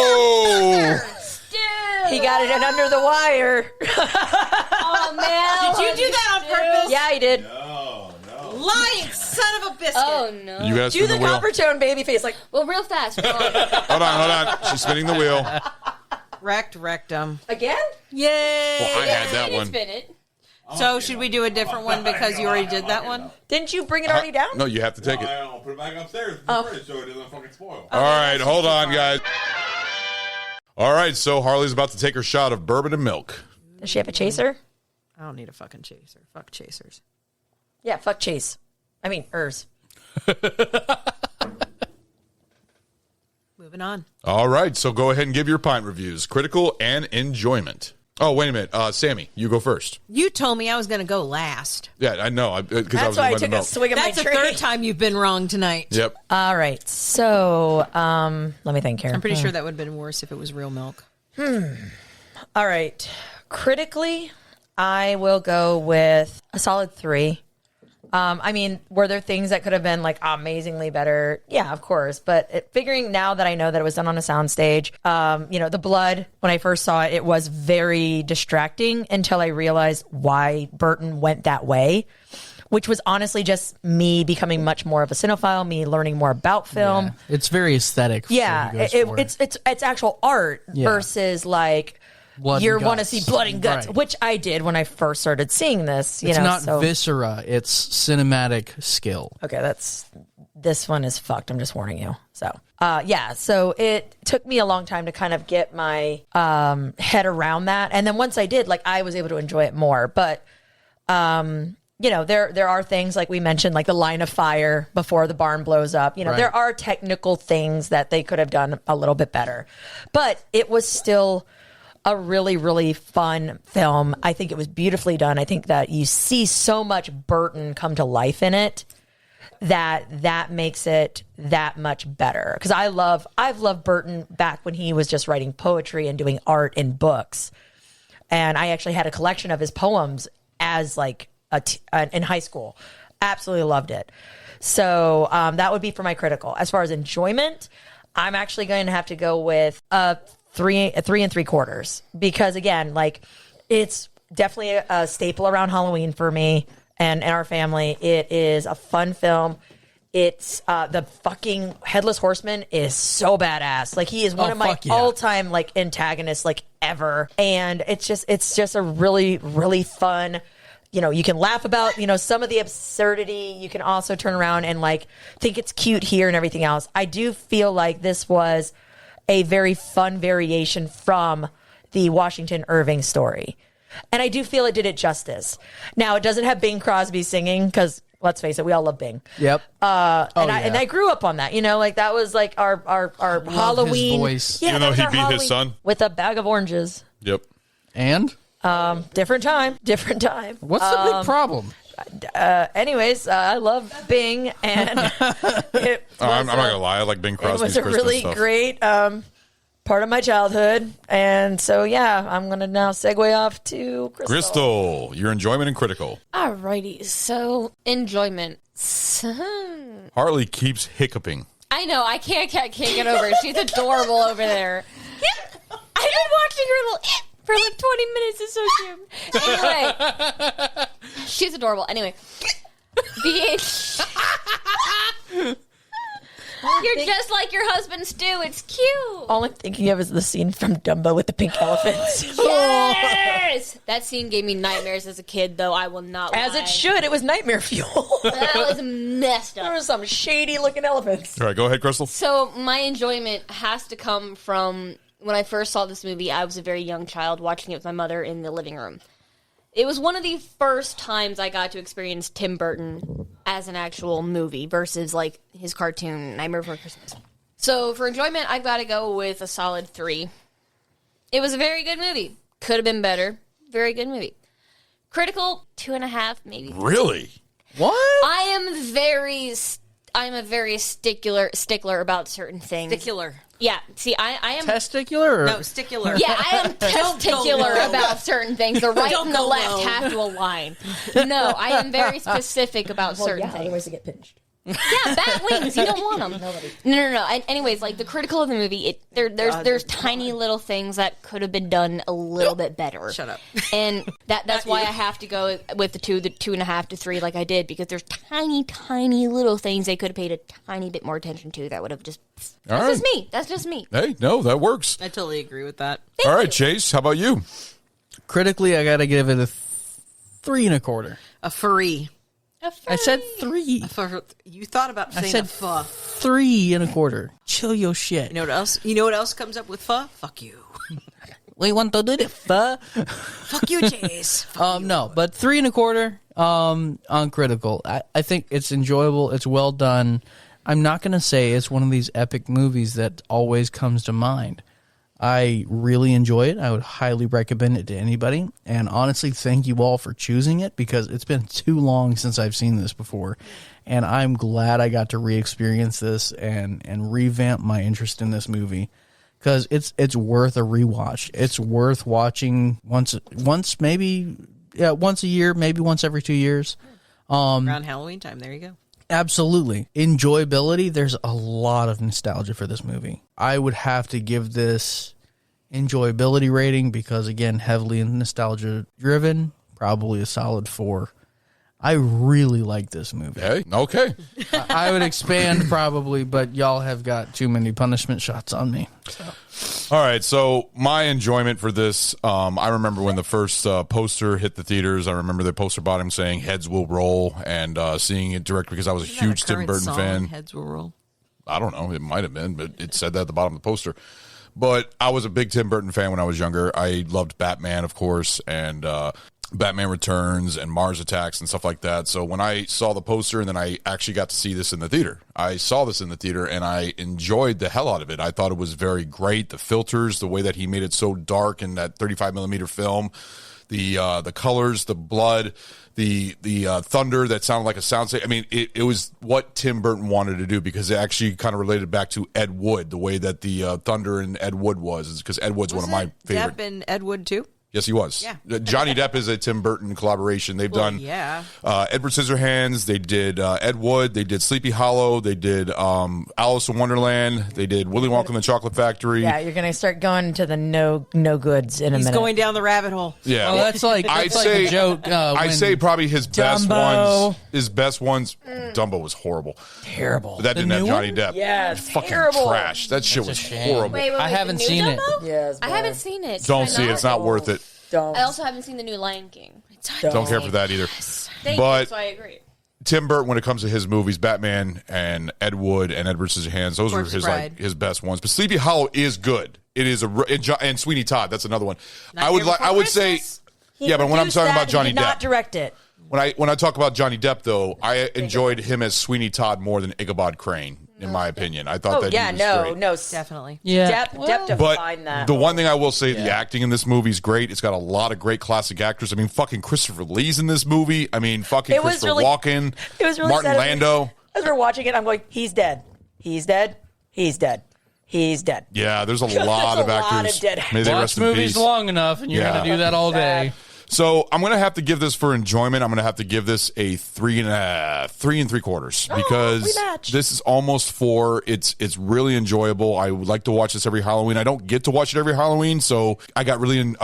Oh! He got it in under the wire. Oh, man. Did you do that on purpose? Yeah, he did. Lying son of a biscuit. Oh, no. You guys Do spin the the wheel. copper tone baby face. Like, well, real fast. Hold on. She's spinning the wheel. Wrecked rectum. Again? Yay. Well, I had that one. Spin it. So should we do a different one because you already did that one? Didn't you bring it already down? No, you have to take it. I'll put it back upstairs in the fridge so it doesn't fucking spoil. All right, hold on, guys. All right, so Harley's about to take her shot of bourbon and milk. Does she have a chaser? I don't need a fucking chaser. Fuck chasers. Yeah, fuck Chase. I mean, Ers. Moving on. All right, so go ahead and give your pint reviews, critical and enjoyment. Oh, wait a minute. Sammy, you go first. You told me I was going to go last. Yeah, I know. Because I That's was why I letting took know. a swig of my That's the drink. third time you've been wrong tonight. Yep. All right, so let me think here. I'm pretty sure that would have been worse if it was real milk. All right, critically, I will go with a solid 3. I mean, were there things that could have been like amazingly better? Yeah, of course. But figuring now that I know that it was done on a soundstage, the blood, when I first saw it, it was very distracting until I realized why Burton went that way, which was honestly just me becoming much more of a cinephile, me learning more about film. Yeah. It's very aesthetic. Yeah, it's actual art versus like Blood you and want to guts. see blood and guts, Right. which I did when I first started seeing this. It's not viscera. It's cinematic skill. Okay, this one is fucked. I'm just warning you. So, so it took me a long time to kind of get my head around that, and then once I did, like I was able to enjoy it more. But there are things like we mentioned, like the line of fire before the barn blows up. Right. There are technical things that they could have done a little bit better, but it was still a really, really fun film. I think it was beautifully done. I think that you see so much Burton come to life in it that makes it that much better. Because I've loved Burton back when he was just writing poetry and doing art in books. And I actually had a collection of his poems as like in high school. Absolutely loved it. So that would be for my critical. As far as enjoyment, I'm actually going to have to go with 3 3/4, because again, like it's definitely a staple around Halloween for me and our family. It is a fun film. It's the fucking Headless Horseman is so badass. Like he is one of my all-time like antagonists like ever, and it's just a really, really fun. You can laugh about, some of the absurdity. You can also turn around and like think it's cute here and everything else. I do feel like this was a very fun variation from the Washington Irving story. And I do feel it did it justice. Now, it doesn't have Bing Crosby singing because, let's face it, we all love Bing. Yep. And I grew up on that. Like that was like our Halloween. His voice. Yeah, Even that though was he our beat his Halloween son? with a bag of oranges. Yep. And? Different time. What's the big problem? Anyways, I love Bing, and I'm not going to lie. I like Bing it Crosby's was a Christmas really stuff. great part of my childhood. And so, I'm going to now segue off to Crystal, your enjoyment and critical. Alrighty, so enjoyment. Harley keeps hiccuping. I know, I can't get over it. She's adorable over there. I've been watching her little for like 20 minutes is so cute. Anyway, she's adorable. Anyway, you're just like your husband Stu. It's cute. All I'm thinking of is the scene from Dumbo with the pink elephants. Yes! That scene gave me nightmares as a kid, though. I will not lie. As it should. It was nightmare fuel. That was messed up. There were some shady-looking elephants. All right, go ahead, Crystal. So my enjoyment has to come from when I first saw this movie. I was a very young child watching it with my mother in the living room. It was one of the first times I got to experience Tim Burton as an actual movie versus like his cartoon Nightmare Before Christmas. So for enjoyment, I've got to go with a solid 3. It was a very good movie. Could have been better. Very good movie. Critical 2.5, maybe. Really? What? I'm a very stickler about certain things. Stickler. Yeah. See, I am Testicular? Or? No, stickler. Yeah, I am testicular about certain things. The right and the left have to align. No, I am very specific about certain things. Otherwise they get pinched. Yeah, bat wings. You don't want them. No. Anyways, like the critical of the movie, there's tiny little things that could have been done a little bit better. Shut up. And that's why I have to go with the 2.5 to 3, like I did, because there's tiny little things they could have paid a tiny bit more attention to that would have just. That's just me. Hey, no, that works. I totally agree with that. All right, Chase, how about you? Critically, I got to give it a 3.25. A furry. I said 3. You thought about saying I said a pho. 3.25. Chill your shit. You know what else? You know what else comes up with pho? Fuck you. We want to do it, pho. Fuck you, Chase. No, but 3.25 on critical. I think it's enjoyable. It's well done. I'm not going to say it's one of these epic movies that always comes to mind. I really enjoy it. I would highly recommend it to anybody. And honestly, thank you all for choosing it because it's been too long since I've seen this before. And I'm glad I got to re-experience this and revamp my interest in this movie because it's worth a rewatch. It's worth watching once maybe once a year, maybe once every 2 years. Around Halloween time. There you go. Absolutely. Enjoyability, there's a lot of nostalgia for this movie. I would have to give this enjoyability rating because, again, heavily nostalgia driven, probably a solid 4. I really like this movie. Hey, okay. I would expand probably, but y'all have got too many punishment shots on me. All right, so my enjoyment for this, I remember when the first poster hit the theaters. I remember the poster bottom saying "Heads Will Roll" and seeing it direct because I was a huge Tim Burton fan. Heads will roll. I don't know, it might have been, but it said that at the bottom of the poster. But I was a big Tim Burton fan when I was younger. I loved Batman, of course, and Batman Returns and Mars Attacks and stuff like that. So when I saw the poster and then I actually got to see this in the theater, I saw this in the theater and I enjoyed the hell out of it. I thought it was very great. The filters, the way that he made it so dark in that 35 millimeter film, the colors, the blood, the thunder that sounded like a soundstage. I mean, it was what Tim Burton wanted to do because it actually kind of related back to Ed Wood, the way that the thunder in Ed Wood was, because Ed Wood's one of my favorite. Depp and Ed Wood too? Yes, he was. Yeah. Johnny Depp is a Tim Burton collaboration. They've done Edward Scissorhands. They did Ed Wood. They did Sleepy Hollow. They did Alice in Wonderland. They did Willy Wonka and the Chocolate Factory. Yeah, you're going to start going to the no goods in a minute. He's going down the rabbit hole. Yeah, well, that's like a joke. I say probably his best Dumbo. ones. His best ones. Dumbo was horrible. Terrible. But that didn't have Johnny Depp. Yes, fucking terrible. Trash. That shit was horrible. Wait, I haven't seen it. Yes, I haven't seen it. Don't see it. It's not worth it. I also haven't seen the new Lion King. Don't care for that either. Thank But you, so I agree. Tim Burton, when it comes to his movies, Batman and Ed Wood and Edward Scissorhands, those are his best ones. But Sleepy Hollow is good. It is and Sweeney Todd. That's another one. I would say, but when I'm talking about Johnny Depp, not direct it. When I talk about Johnny Depp, though, I enjoyed him as Sweeney Todd more than Ichabod Crane, in my opinion. I thought he was great. No, definitely. Yeah. Depp defined that. The one thing I will say, the acting in this movie is great. It's got a lot of great classic actors. I mean, fucking Christopher Lee's in this movie. I mean, fucking Christopher Walken. It was really Martin sad. Lando. As we're watching it, I'm going, he's dead. He's dead. He's dead. He's dead. Yeah, there's a lot of actors. Lot of dead May they Watch rest in movies peace. long enough, and you're going to do that all day. So I'm going to have to give this for enjoyment. I'm going to have to give this a 3 3/4 because this is almost 4. It's really enjoyable. I would like to watch this every Halloween. I don't get to watch it every Halloween, so I got really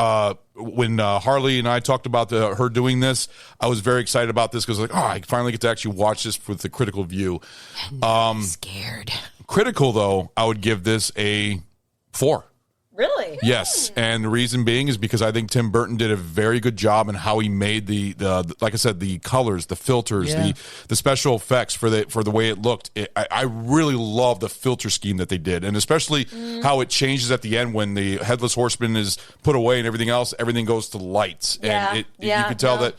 when Harley and I talked about her doing this, I was very excited about this because I finally get to actually watch this with the critical view. I'm scared. Critical though, I would give this a 4. Really? Yes, and the reason being is because I think Tim Burton did a very good job in how he made the like I said, the colors, the filters, the special effects for the way it looked. I really love the filter scheme that they did, and especially how it changes at the end when the Headless Horseman is put away and everything else. Everything goes to lights, and you can tell that.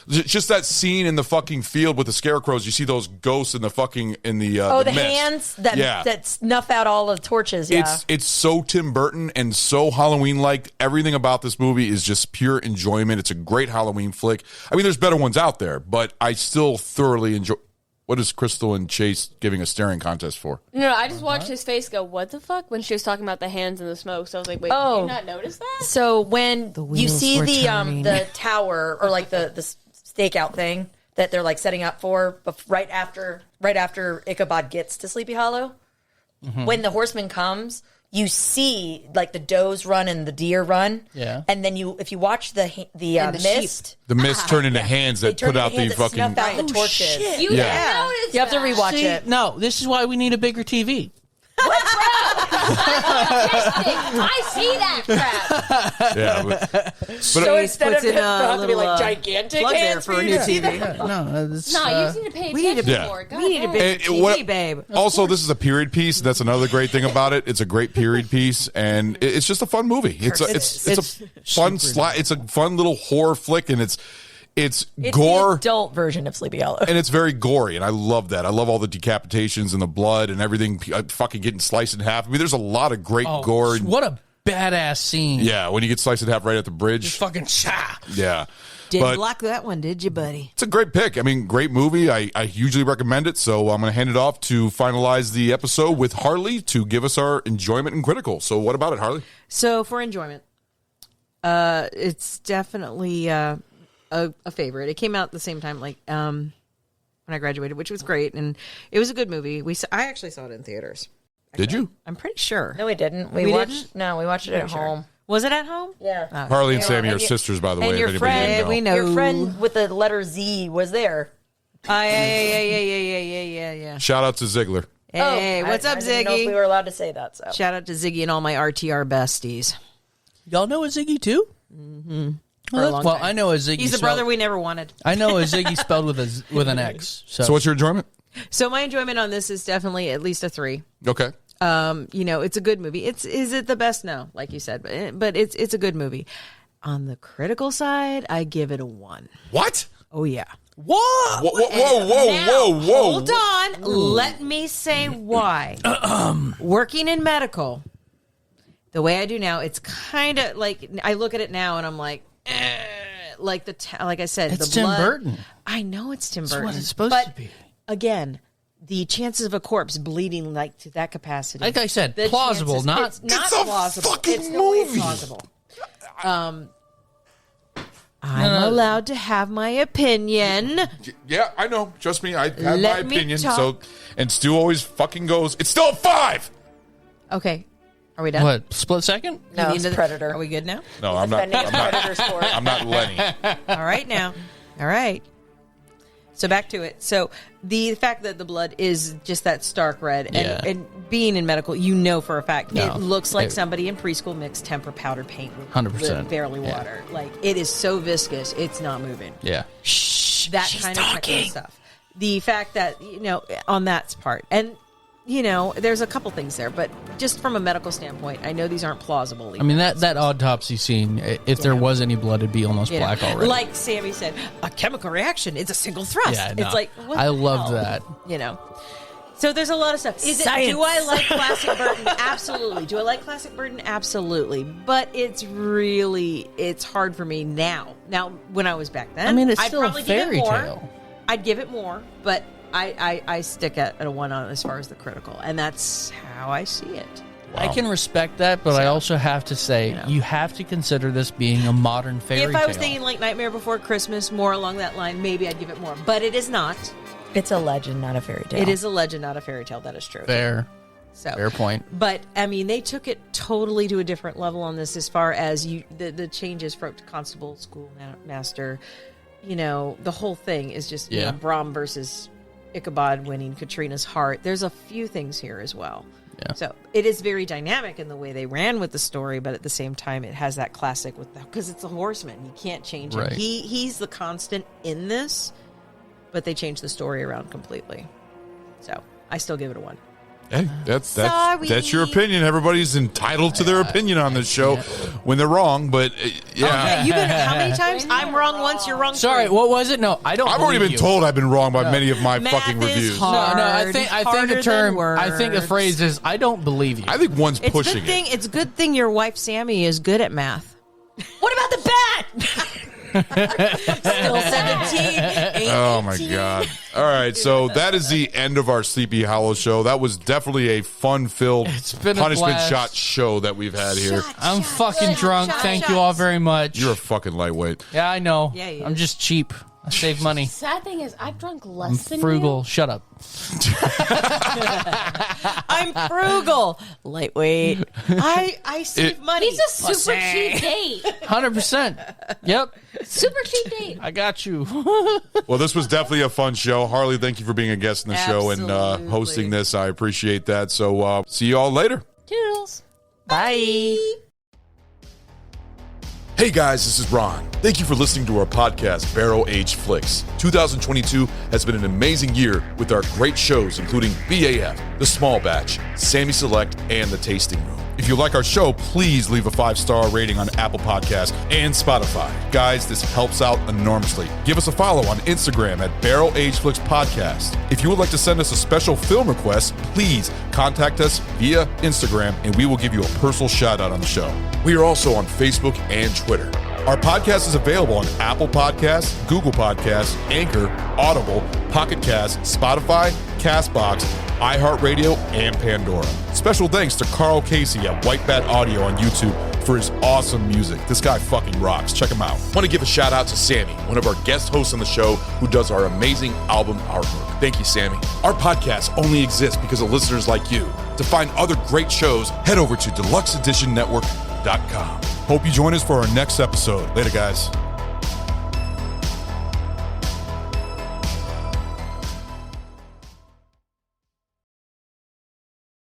Just that scene in the fucking field with the scarecrows. You see those ghosts in the fucking the the mist. hands that snuff out all the torches. Yeah, it's so Tim Burton and so Halloween like. Everything about this movie is just pure enjoyment. It's a great Halloween flick. I mean, there's better ones out there, but I still thoroughly enjoy. What is Crystal and Chase giving a staring contest for? No, I just watched his face go, what the fuck? When she was talking about the hands and the smoke. So I was like, wait, did you not notice that? So when you see the tower or like the stakeout thing that they're like setting up for right after Ichabod gets to Sleepy Hollow, when the horseman comes, you see like the does run and the deer run. Yeah. And then if you watch the mist. The mist turn into hands that put out the fucking. Snuff out the torches. Shit. You have to rewatch it. No, this is why we need a bigger TV. I see that crap. Yeah, so instead of it have to be like gigantic plug there hands for a new TV. No, you just need to pay attention for it. We need a big TV, babe. Also, this is a period piece. That's another great thing about it. It's a great period piece, and it's just a fun movie. It's a fun it's a fun little horror flick, and it's gore. The adult version of Sleepy Hollow. And it's very gory, and I love that. I love all the decapitations and the blood and everything fucking getting sliced in half. I mean, there's a lot of great gore. What a badass scene. Yeah, when you get sliced in half right at the bridge. Just fucking cha. Yeah. Didn't block that one, did you, buddy? It's a great pick. I mean, great movie. I hugely recommend it. So I'm going to hand it off to finalize the episode with Harley to give us our enjoyment and critical. So what about it, Harley? So for enjoyment, it's definitely... a favorite. It came out at the same time, like when I graduated, which was great, and it was a good movie. I actually saw it in theaters. Did you? I'm pretty sure. No, we didn't. We watched it at home. Was it at home? Yeah. Harley and Sammy are sisters, by the way. And your if anybody didn't know. we know. Your friend with the letter Z was there. Yeah. Shout out to Ziegler. Hey, what's up, I didn't know Ziggy? if we were allowed to say that. So Shout out to Ziggy and all my RTR besties. Y'all know a Ziggy too? Mm-hmm. Well, I know a Ziggy. He's the brother we never wanted. I know a Ziggy spelled with an X. So what's your enjoyment? So my enjoyment on this is definitely at least a 3. Okay. It's a good movie. Is it the best? No, like you said, but it's a good movie. On the critical side, I give it a 1. What? Oh yeah. What? Whoa. Hold on. Let me say why. Working in medical, the way I do now, it's kind of like I look at it now and I'm like, like I said, it's the Tim blood. Burton. I know it's Tim Burton. That's what it's supposed to be. Again, the chances of a corpse bleeding like to that capacity. Like I said, the plausible, chances, not it's a plausible. fucking It's no way movie. plausible. I'm allowed to have my opinion. Yeah, I know. Trust me, I have my Let me opinion. talk. So, and Stu always fucking goes, it's still a 5. Okay. Are we done? What? Split second? no, it's Predator. Are we good now? No, I'm not. Defending his Predator score. I'm not Lenny. All right now. All right. So back to it. So the fact that the blood is just that stark red, and being in medical, you know for a fact it looks like somebody in preschool mixed tempera powder paint with 100%. barely water. Like it is so viscous, it's not moving. Yeah. Shh, that kind of technical stuff. The fact that on that part, and there's a couple things there, but just from a medical standpoint, I know these aren't plausible. I mean, that autopsy scene, if there was any blood, it'd be almost black already. Like Sammy said, a chemical reaction is a single thrust. Yeah, no. It's like, what I the loved hell? that. So there's a lot of stuff. Do I like classic Burton? Absolutely. Do I like classic Burton? Absolutely. But it's hard for me now. Now, when I was back then, I mean, it's I'd still a probably give it fairy more. tale. I'd give it more, but I stick at a 1 on as far as the critical, and that's how I see it. I can respect that, but I also have to say, you have to consider this being a modern fairy tale. If I was thinking like Nightmare Before Christmas, more along that line, maybe I'd give it more. But it is not. It's a legend, not a fairy tale. It is a legend, not a fairy tale. That is true. Fair. So, fair point. But, I mean, they took it totally to a different level on this as far as the changes from constable, schoolmaster, the whole thing is just Brom versus Ichabod winning Katrina's heart. There's a few things here as well. Yeah. So it is very dynamic in the way they ran with the story, but at the same time, it has that classic because it's a horseman. You can't change him. Right. He's the constant in this, but they changed the story around completely. So I still give it a 1. Hey, that's your opinion. Everybody's entitled to their opinion on this show when they're wrong, but Okay, you've been how many times? I'm wrong once, you're wrong. Sorry, three. what was it? No, I don't. I've already been told I've been wrong by No. many of my Math fucking is reviews. hard. No, I think the term. I think the phrase is, "I don't believe you." I think one's It's pushing good thing. It's a good thing your wife Sammy is good at math. What about the bat? Still 17. Oh my god! All right, so that is the end of our Sleepy Hollow show. That was definitely a fun-filled been a punishment blast. shot show that we've had here. I'm fucking drunk. Thank you all very much. You're a fucking lightweight. Yeah, I know. Yeah, he I'm is. just cheap. I save money. Sad thing is, I've drunk I'm less than frugal. Shut up. I'm frugal, lightweight. I save money. He's a super cheap date. 100%. Yep. Super cheap date. I got you. Well, this was definitely a fun show. Harley, thank you for being a guest in the show and Absolutely. hosting this. I appreciate that. So see you all later. Toodles. Bye. Hey guys, this is Ron. Thank you for listening to our podcast, Barrel Age Flicks. 2022 has been an amazing year with our great shows, including BAF, The Small Batch, Sammy Select, and The Tasting Room. If you like our show, please leave a 5-star rating on Apple Podcasts and Spotify. Guys, this helps out enormously. Give us a follow on Instagram at Barrel Age Flicks Podcast. If you would like to send us a special film request, please contact us via Instagram and we will give you a personal shout out on the show. We are also on Facebook and Twitter. Our podcast is available on Apple Podcasts, Google Podcasts, Anchor, Audible, Pocket Cast, Spotify, CastBox, iHeartRadio, and Pandora. Special thanks to Carl Casey at White Bat Audio on YouTube for his awesome music. This guy fucking rocks. Check him out. Want to give a shout out to Sammy, one of our guest hosts on the show who does our amazing album artwork. Thank you, Sammy. Our podcast only exists because of listeners like you. To find other great shows, head over to deluxeeditionnetwork.com. Hope you join us for our next episode. Later, guys.